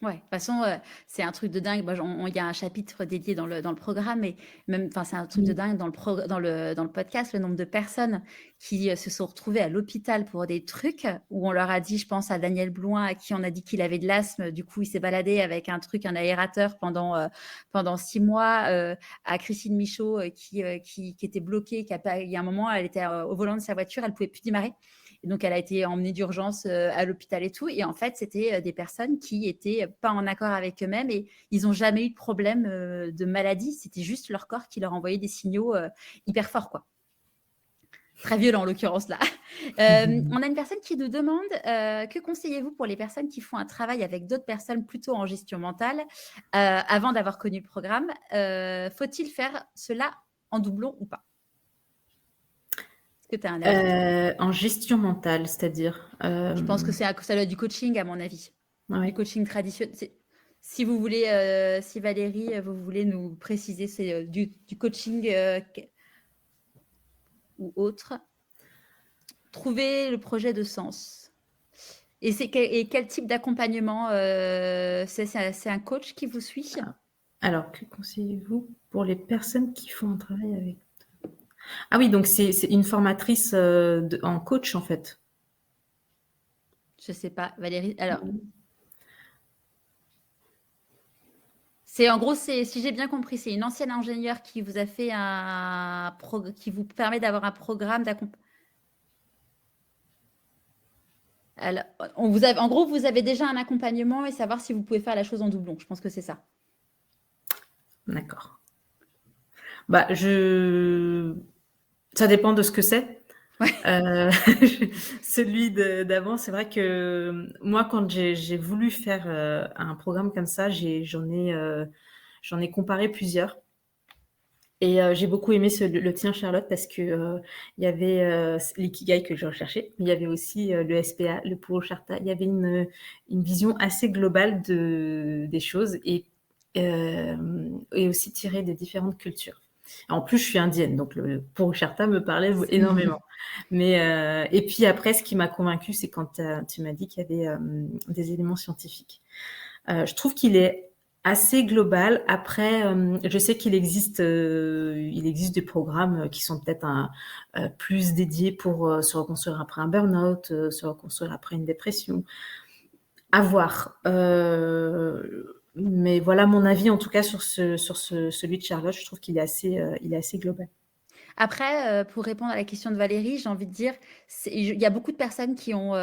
Ouais, de toute façon, c'est un truc de dingue. Moi, il y a un chapitre dédié dans le programme, mais même, enfin, c'est un truc de Mmh. dingue dans le podcast, le nombre de personnes qui se sont retrouvées à l'hôpital pour des trucs où on leur a dit, je pense à Daniel Blouin, à qui on a dit qu'il avait de l'asthme. Du coup, il s'est baladé avec un aérateur pendant 6 mois. À Christine Michaud, qui était bloquée, il y a un moment, elle était au volant de sa voiture, elle pouvait plus démarrer. Et donc, elle a été emmenée d'urgence à l'hôpital et tout. Et en fait, c'était des personnes qui étaient pas en accord avec eux-mêmes et ils n'ont jamais eu de problème de maladie. C'était juste leur corps qui leur envoyait des signaux hyper forts, quoi. Très violent en l'occurrence là. On a une personne qui nous demande que conseillez-vous pour les personnes qui font un travail avec d'autres personnes plutôt en gestion mentale avant d'avoir connu le programme. Faut-il faire cela en doublon ou pas? Est-ce que tu as un avis? En gestion mentale, c'est-à-dire Je pense que ça doit être du coaching à mon avis. Du ouais. coaching traditionnel. Si vous voulez, si Valérie, vous voulez nous préciser, c'est du coaching ou autre. Trouver le projet de sens. Et quel type d'accompagnement c'est un coach qui vous suit? Alors, que conseillez-vous pour les personnes qui font un travail avec... Ah oui, donc c'est une formatrice en coach, en fait. Je sais pas, Valérie. Alors, Mhm. en gros, si j'ai bien compris, c'est une ancienne ingénieure qui vous a fait qui vous permet d'avoir un programme d'accompagnement. Alors, en gros, vous avez déjà un accompagnement et savoir si vous pouvez faire la chose en doublon. Je pense que c'est ça. D'accord. Bah, ça dépend de ce que c'est. Ouais. Celui d'avant, c'est vrai que moi, quand j'ai voulu faire un programme comme ça, j'en ai comparé plusieurs. Et j'ai beaucoup aimé le tien, Charlotte, parce que il y avait l'ikigai que je recherchais, mais il y avait aussi le SPA, le Purushartha. Il y avait une vision assez globale des choses et aussi tirée des différentes cultures. En plus, je suis indienne, donc le Purushartha me parlait énormément. Et puis après, ce qui m'a convaincue, c'est quand tu m'as dit qu'il y avait des éléments scientifiques. Je trouve qu'il est assez global. Après, je sais qu'il existe des programmes qui sont peut-être plus dédiés pour se reconstruire après un burn-out, se reconstruire après une dépression. À voir. Mais voilà mon avis en tout cas sur celui de Charlotte. Je trouve qu'il est assez global. Après, pour répondre à la question de Valérie, j'ai envie de dire, il y a beaucoup de personnes qui ont,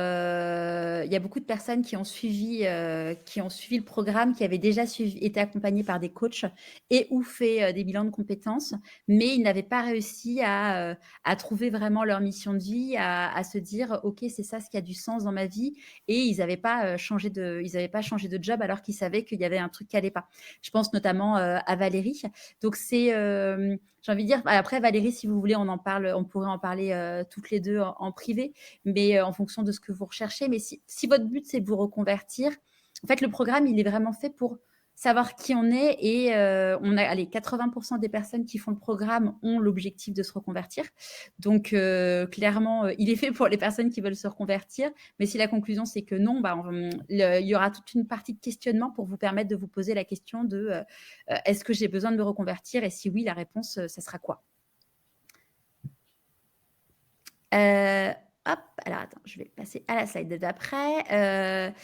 suivi, le programme, qui avaient déjà été accompagnés par des coachs et ou fait des bilans de compétences, mais ils n'avaient pas réussi à trouver vraiment leur mission de vie, à se dire, ok, c'est ça ce qui a du sens dans ma vie, et ils n'avaient pas changé de job alors qu'ils savaient qu'il y avait un truc qui allait pas. Je pense notamment à Valérie. Donc j'ai envie de dire, après Valérie, si vous voulez, on pourrait en parler toutes les deux en privé, mais en fonction de ce que vous recherchez. Mais si votre but, c'est de vous reconvertir, en fait, le programme, il est vraiment fait pour savoir qui on est et allez, 80% des personnes qui font le programme ont l'objectif de se reconvertir. Donc, clairement, il est fait pour les personnes qui veulent se reconvertir. Mais si la conclusion, c'est que non, il y aura toute une partie de questionnement pour vous permettre de vous poser la question de est-ce que j'ai besoin de me reconvertir? Et si oui, la réponse, ça sera quoi? Hop, alors attends, je vais passer à la slide d'après.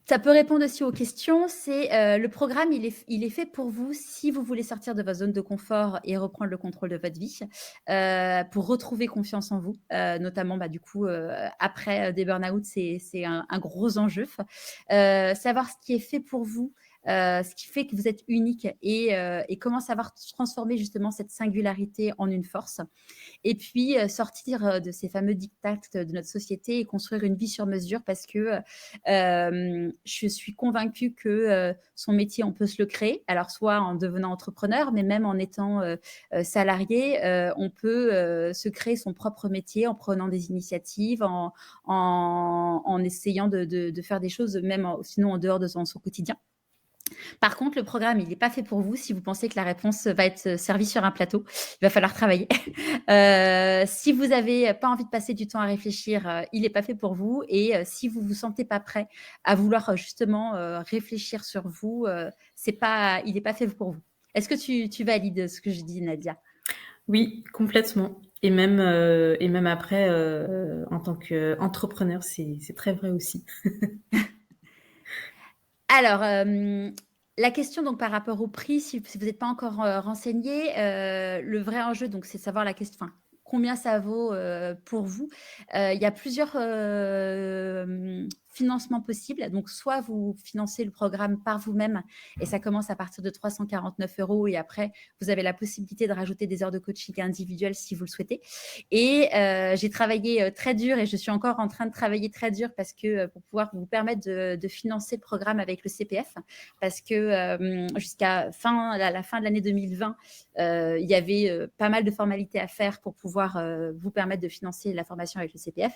Ça peut répondre aussi aux questions. Le programme, il est fait pour vous si vous voulez sortir de votre zone de confort et reprendre le contrôle de votre vie, pour retrouver confiance en vous, notamment du coup après des burn-out, c'est un gros enjeu. Savoir ce qui est fait pour vous, ce qui fait que vous êtes unique et comment savoir transformer justement cette singularité en une force. Et puis sortir de ces fameux diktats de notre société et construire une vie sur mesure parce que je suis convaincue que son métier, on peut se le créer. Alors, soit en devenant entrepreneur, mais même en étant salarié, on peut se créer son propre métier en prenant des initiatives, en essayant de faire des choses, même sinon en dehors de son quotidien. Par contre, le programme, il n'est pas fait pour vous si vous pensez que la réponse va être servie sur un plateau. Il va falloir travailler. Si vous n'avez pas envie de passer du temps à réfléchir, il n'est pas fait pour vous. Et si vous ne vous sentez pas prêt à vouloir justement réfléchir sur vous, il n'est pas fait pour vous. Est-ce que tu valides ce que je dis, Nadia? Oui, complètement. Et même après, en tant qu'entrepreneur, c'est très vrai aussi. Alors, la question donc par rapport au prix, si vous n'êtes pas encore renseigné, le vrai enjeu, donc, c'est de savoir combien ça vaut pour vous. Il y a plusieurs financements possibles. Donc, soit vous financez le programme par vous-même et ça commence à partir de 349 € et après, vous avez la possibilité de rajouter des heures de coaching individuel si vous le souhaitez. Et j'ai travaillé très dur et je suis encore en train de travailler très dur parce que pour pouvoir vous permettre de financer le programme avec le CPF parce que jusqu'à la fin de l'année 2020, il y avait pas mal de formalités à faire pour pouvoir vous permettre de financer la formation avec le CPF.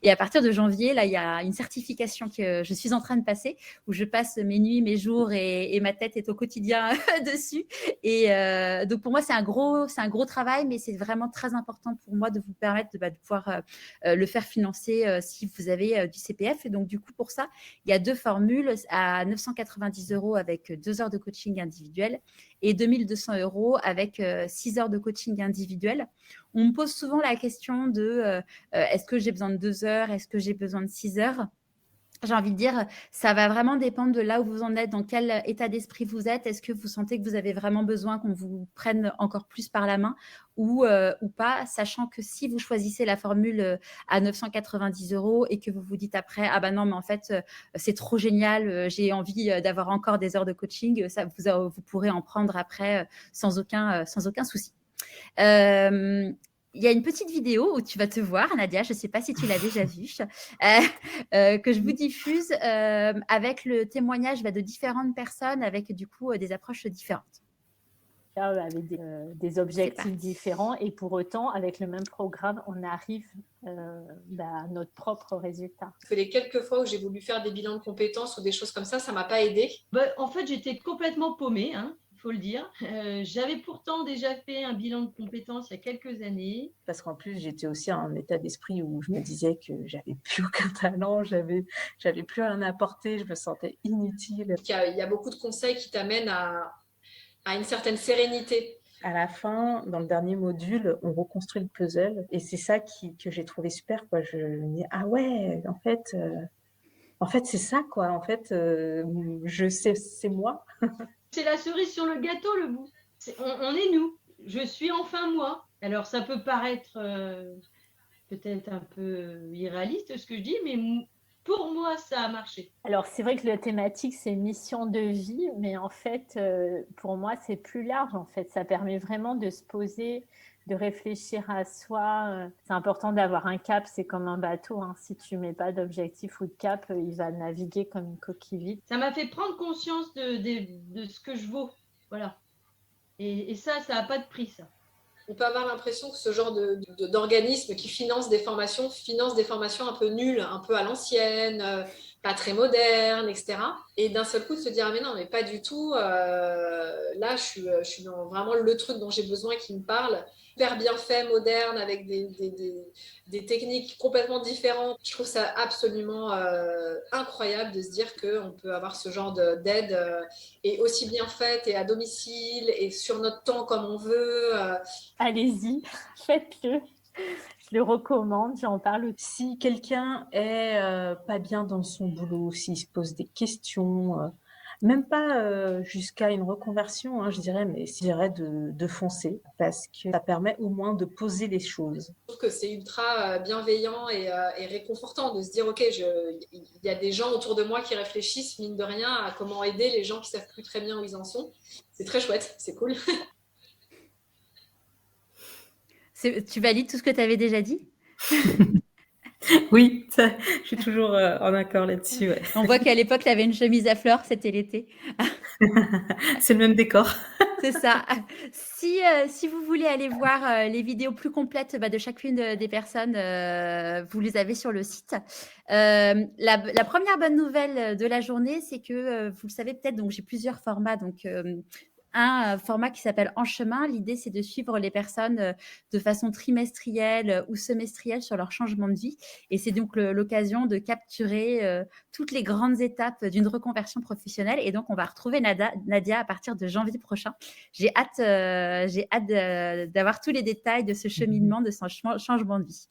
Et à partir de janvier, là, il y a une certification que je suis en train de passer où je passe mes nuits, mes jours et ma tête est au quotidien dessus. Et donc, pour moi, c'est un gros travail, mais c'est vraiment très important pour moi de vous permettre de pouvoir le faire financer si vous avez du CPF. Et donc, du coup, pour ça, il y a 2 formules à 990 € avec 2 heures de coaching individuel et 2200 € avec 6 heures de coaching individuel. On me pose souvent la question de est-ce que j'ai besoin de 2 heures, est-ce que j'ai besoin de 6 heures? J'ai envie de dire, ça va vraiment dépendre de là où vous en êtes, dans quel état d'esprit vous êtes. Est-ce que vous sentez que vous avez vraiment besoin qu'on vous prenne encore plus par la main ou pas, sachant que si vous choisissez la formule à 990 € et que vous vous dites après, ah ben non, mais en fait, c'est trop génial, j'ai envie d'avoir encore des heures de coaching, ça, vous pourrez en prendre après sans aucun souci. Il y a une petite vidéo où tu vas te voir, Nadia, je ne sais pas si tu l'as déjà vue, que je vous diffuse avec le témoignage de différentes personnes avec du coup des approches différentes. Avec des objectifs différents et pour autant, avec le même programme, on arrive à notre propre résultat. Parce que les quelques fois où j'ai voulu faire des bilans de compétences ou des choses comme ça ne m'a pas aidée. En fait, j'étais complètement paumée, il faut le dire. J'avais pourtant déjà fait un bilan de compétences il y a quelques années. Parce qu'en plus, j'étais aussi en état d'esprit où je me disais que j'avais plus aucun talent, j'avais plus rien à apporter, je me sentais inutile. Il y a beaucoup de conseils qui t'amènent à une certaine sérénité. À la fin, dans le dernier module, on reconstruit le puzzle et c'est ça que j'ai trouvé super, quoi. Je me dis, ah ouais, en fait, c'est ça, quoi. En fait, je sais, c'est moi. C'est la cerise sur le gâteau, le bout. On est nous. Je suis enfin moi. Alors, ça peut paraître peut-être un peu irréaliste ce que je dis, mais pour moi, ça a marché. Alors, c'est vrai que la thématique, c'est mission de vie, mais en fait, pour moi, c'est plus large. En fait, ça permet vraiment de se poser, de réfléchir à soi. C'est important d'avoir un cap, c'est comme un bateau. Si tu ne mets pas d'objectif ou de cap, il va naviguer comme une coquille vide. Ça m'a fait prendre conscience de ce que je vaux. Voilà. Et ça n'a pas de prix, ça. On peut avoir l'impression que ce genre d'organisme qui finance des formations un peu nulles, un peu à l'ancienne, pas très modernes, etc. Et d'un seul coup de se dire, ah mais non, mais pas du tout, là je suis dans vraiment le truc dont j'ai besoin qui me parle, hyper bien fait, moderne, avec des techniques complètement différentes. Je trouve ça absolument incroyable de se dire qu'on peut avoir ce genre d'aide et aussi bien faite et à domicile et sur notre temps comme on veut. Allez-y, faites-le. Je le recommande, j'en parle. Si quelqu'un est pas bien dans son boulot, s'il se pose des questions, même pas jusqu'à une reconversion, je dirais, mais je dirais de foncer parce que ça permet au moins de poser les choses. Je trouve que c'est ultra bienveillant et réconfortant de se dire, ok, il y a des gens autour de moi qui réfléchissent, mine de rien, à comment aider les gens qui savent plus très bien où ils en sont. C'est très chouette, c'est cool. Tu valides tout ce que tu avais déjà dit? Oui, ça, je suis toujours en accord là-dessus. Ouais. On voit qu'à l'époque, tu avais une chemise à fleurs, c'était l'été. C'est le même décor. C'est ça. Si vous voulez aller voir les vidéos plus complètes de chacune des personnes, vous les avez sur le site. La première bonne nouvelle de la journée, c'est que vous le savez peut-être, donc j'ai plusieurs formats. Donc, un format qui s'appelle En chemin. L'idée, c'est de suivre les personnes de façon trimestrielle ou semestrielle sur leur changement de vie. Et c'est donc l'occasion de capturer toutes les grandes étapes d'une reconversion professionnelle. Et donc, on va retrouver Nadia à partir de janvier prochain. J'ai hâte d'avoir tous les détails de ce cheminement, de son changement de vie.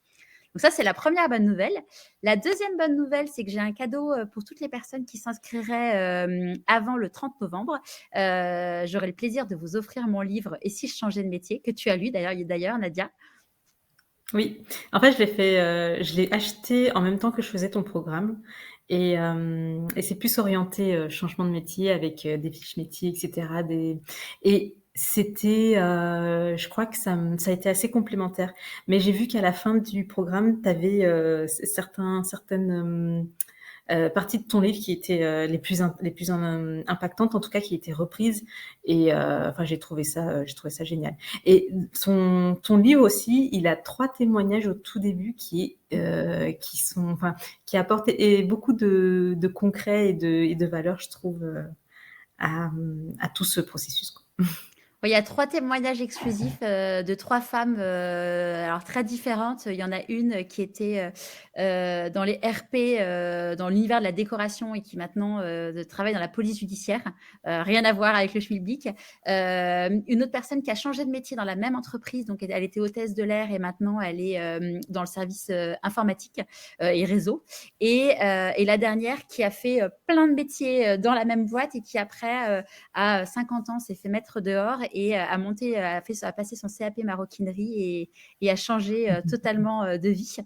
Donc ça, c'est la première bonne nouvelle. La deuxième bonne nouvelle, c'est que j'ai un cadeau pour toutes les personnes qui s'inscriraient avant le 30 novembre. J'aurai le plaisir de vous offrir mon livre « Et si je changeais de métier ?» que tu as lu d'ailleurs, Nadia. Oui, en fait, je l'ai acheté en même temps que je faisais ton programme. Et c'est plus orienté changement de métier avec des fiches métiers, etc. Et c'était, je crois que ça a été assez complémentaire. Mais j'ai vu qu'à la fin du programme, tu avais certaines parties de ton livre qui étaient les plus impactantes, en tout cas qui étaient reprises. Et enfin, j'ai trouvé ça génial. Et ton livre aussi, il a 3 témoignages au tout début qui apportent beaucoup de concret et de valeur, je trouve, à tout ce processus, quoi. Il y a 3 témoignages exclusifs de 3 femmes alors très différentes. Il y en a une qui était dans les RP, dans l'univers de la décoration et qui maintenant travaille dans la police judiciaire. Rien à voir avec le schmilblick. Une autre personne qui a changé de métier dans la même entreprise. Donc, elle était hôtesse de l'air et maintenant, elle est dans le service informatique et réseau. Et la dernière qui a fait plein de métiers dans la même boîte et qui après, à 50 ans, s'est fait mettre dehors et a passé son CAP maroquinerie et a changé totalement de vie.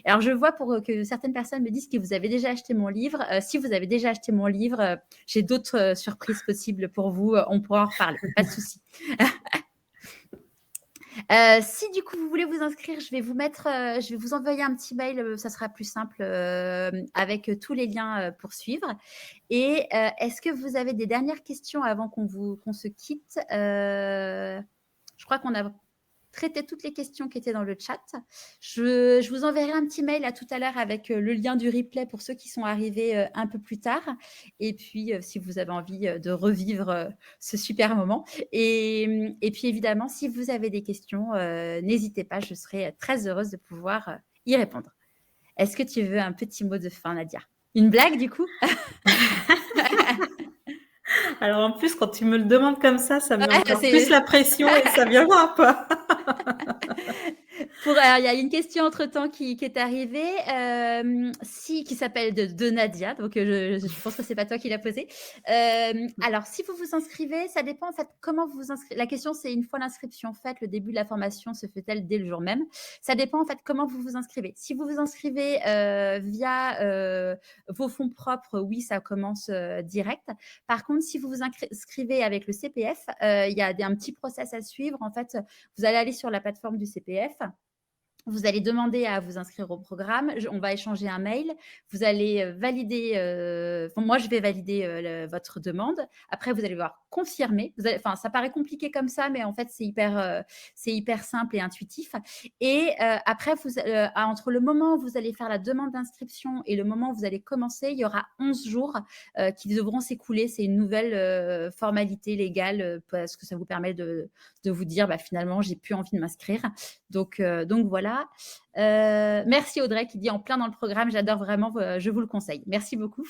Alors, je vois pour que certaines personnes me disent que vous avez déjà acheté mon livre. Si vous avez déjà acheté mon livre, j'ai d'autres surprises possibles pour vous. On pourra en reparler, pas de souci. Si du coup vous voulez vous inscrire, je vais vous envoyer un petit mail, ça sera plus simple avec tous les liens pour suivre. Et est-ce que vous avez des dernières questions avant qu'on se quitte? Je crois qu'on a traité toutes les questions qui étaient dans le chat. Je vous enverrai un petit mail à tout à l'heure avec le lien du replay pour ceux qui sont arrivés un peu plus tard. Et puis, si vous avez envie de revivre ce super moment. Et puis, évidemment, si vous avez des questions, n'hésitez pas, je serai très heureuse de pouvoir y répondre. Est-ce que tu veux un petit mot de fin, Nadia? Une blague, du coup? Alors en plus, quand tu me le demandes comme ça me met encore plus la pression et ça vient loin, quoi. Il y a une question entre-temps qui est arrivée, qui s'appelle de Nadia, donc je pense que c'est pas toi qui l'as posée. Alors, si vous vous inscrivez, ça dépend en fait comment vous vous inscrivez. La question, c'est une fois l'inscription faite, le début de la formation se fait-elle dès le jour même? Ça dépend en fait comment vous vous inscrivez. Si vous vous inscrivez via vos fonds propres, oui, ça commence direct. Par contre, si vous vous inscrivez avec le CPF, il y a un petit process à suivre. En fait, vous allez aller sur la plateforme du CPF. Vous allez demander à vous inscrire au programme. On va échanger un mail. Vous allez valider. Moi, je vais valider votre demande. Après, vous allez voir confirmer. Ça paraît compliqué comme ça, mais en fait, c'est hyper simple et intuitif. Et après, entre le moment où vous allez faire la demande d'inscription et le moment où vous allez commencer, il y aura 11 jours qui devront s'écouler. C'est une nouvelle formalité légale parce que ça vous permet de vous dire, finalement, j'ai plus envie de m'inscrire. Donc voilà. Merci Audrey qui dit en plein dans le programme, j'adore vraiment, je vous le conseille. Merci beaucoup.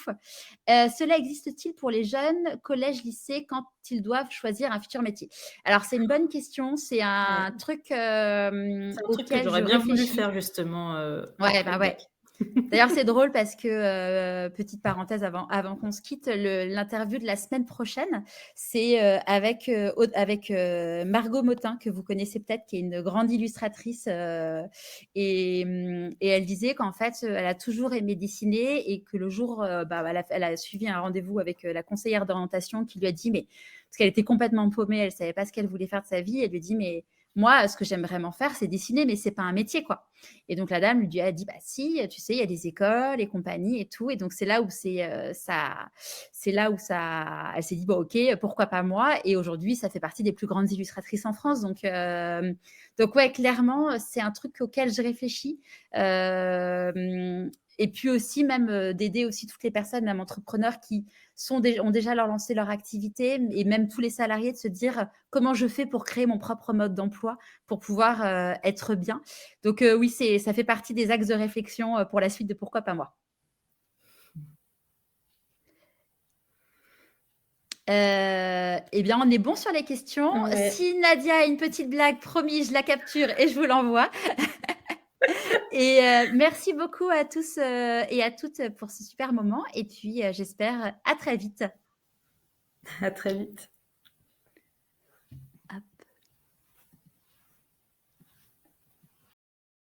Cela existe-t-il pour les jeunes, collège, lycée, quand ils doivent choisir un futur métier? Alors, c'est une bonne question. C'est un truc c'est un truc que j'aurais bien voulu faire justement. Ouais. D'ailleurs, c'est drôle parce que, petite parenthèse avant qu'on se quitte, l'interview de la semaine prochaine, c'est avec Margot Motin, que vous connaissez peut-être, qui est une grande illustratrice. Et elle disait qu'en fait, elle a toujours aimé dessiner et que le jour, elle a suivi un rendez-vous avec la conseillère d'orientation qui lui a dit, parce qu'elle était complètement paumée, elle ne savait pas ce qu'elle voulait faire de sa vie, elle lui dit, mais moi, ce que j'aime vraiment faire, c'est dessiner, mais c'est pas un métier, quoi. Et donc, la dame lui a dit, si, tu sais, il y a des écoles et compagnie et tout. Et donc, c'est là où elle s'est dit, ok, pourquoi pas moi? Et aujourd'hui, ça fait partie des plus grandes illustratrices en France. Donc ouais, clairement, c'est un truc auquel je réfléchis. Et puis aussi, même d'aider aussi toutes les personnes, même entrepreneurs qui ont déjà lancé leur activité et même tous les salariés de se dire comment je fais pour créer mon propre mode d'emploi pour pouvoir être bien. Donc oui, ça fait partie des axes de réflexion pour la suite de Pourquoi pas moi. Eh bien, on est bon sur les questions. Ouais. Si Nadia a une petite blague, promis, je la capture et je vous l'envoie. Et merci beaucoup à tous et à toutes pour ce super moment. Et puis, j'espère à très vite. À très vite.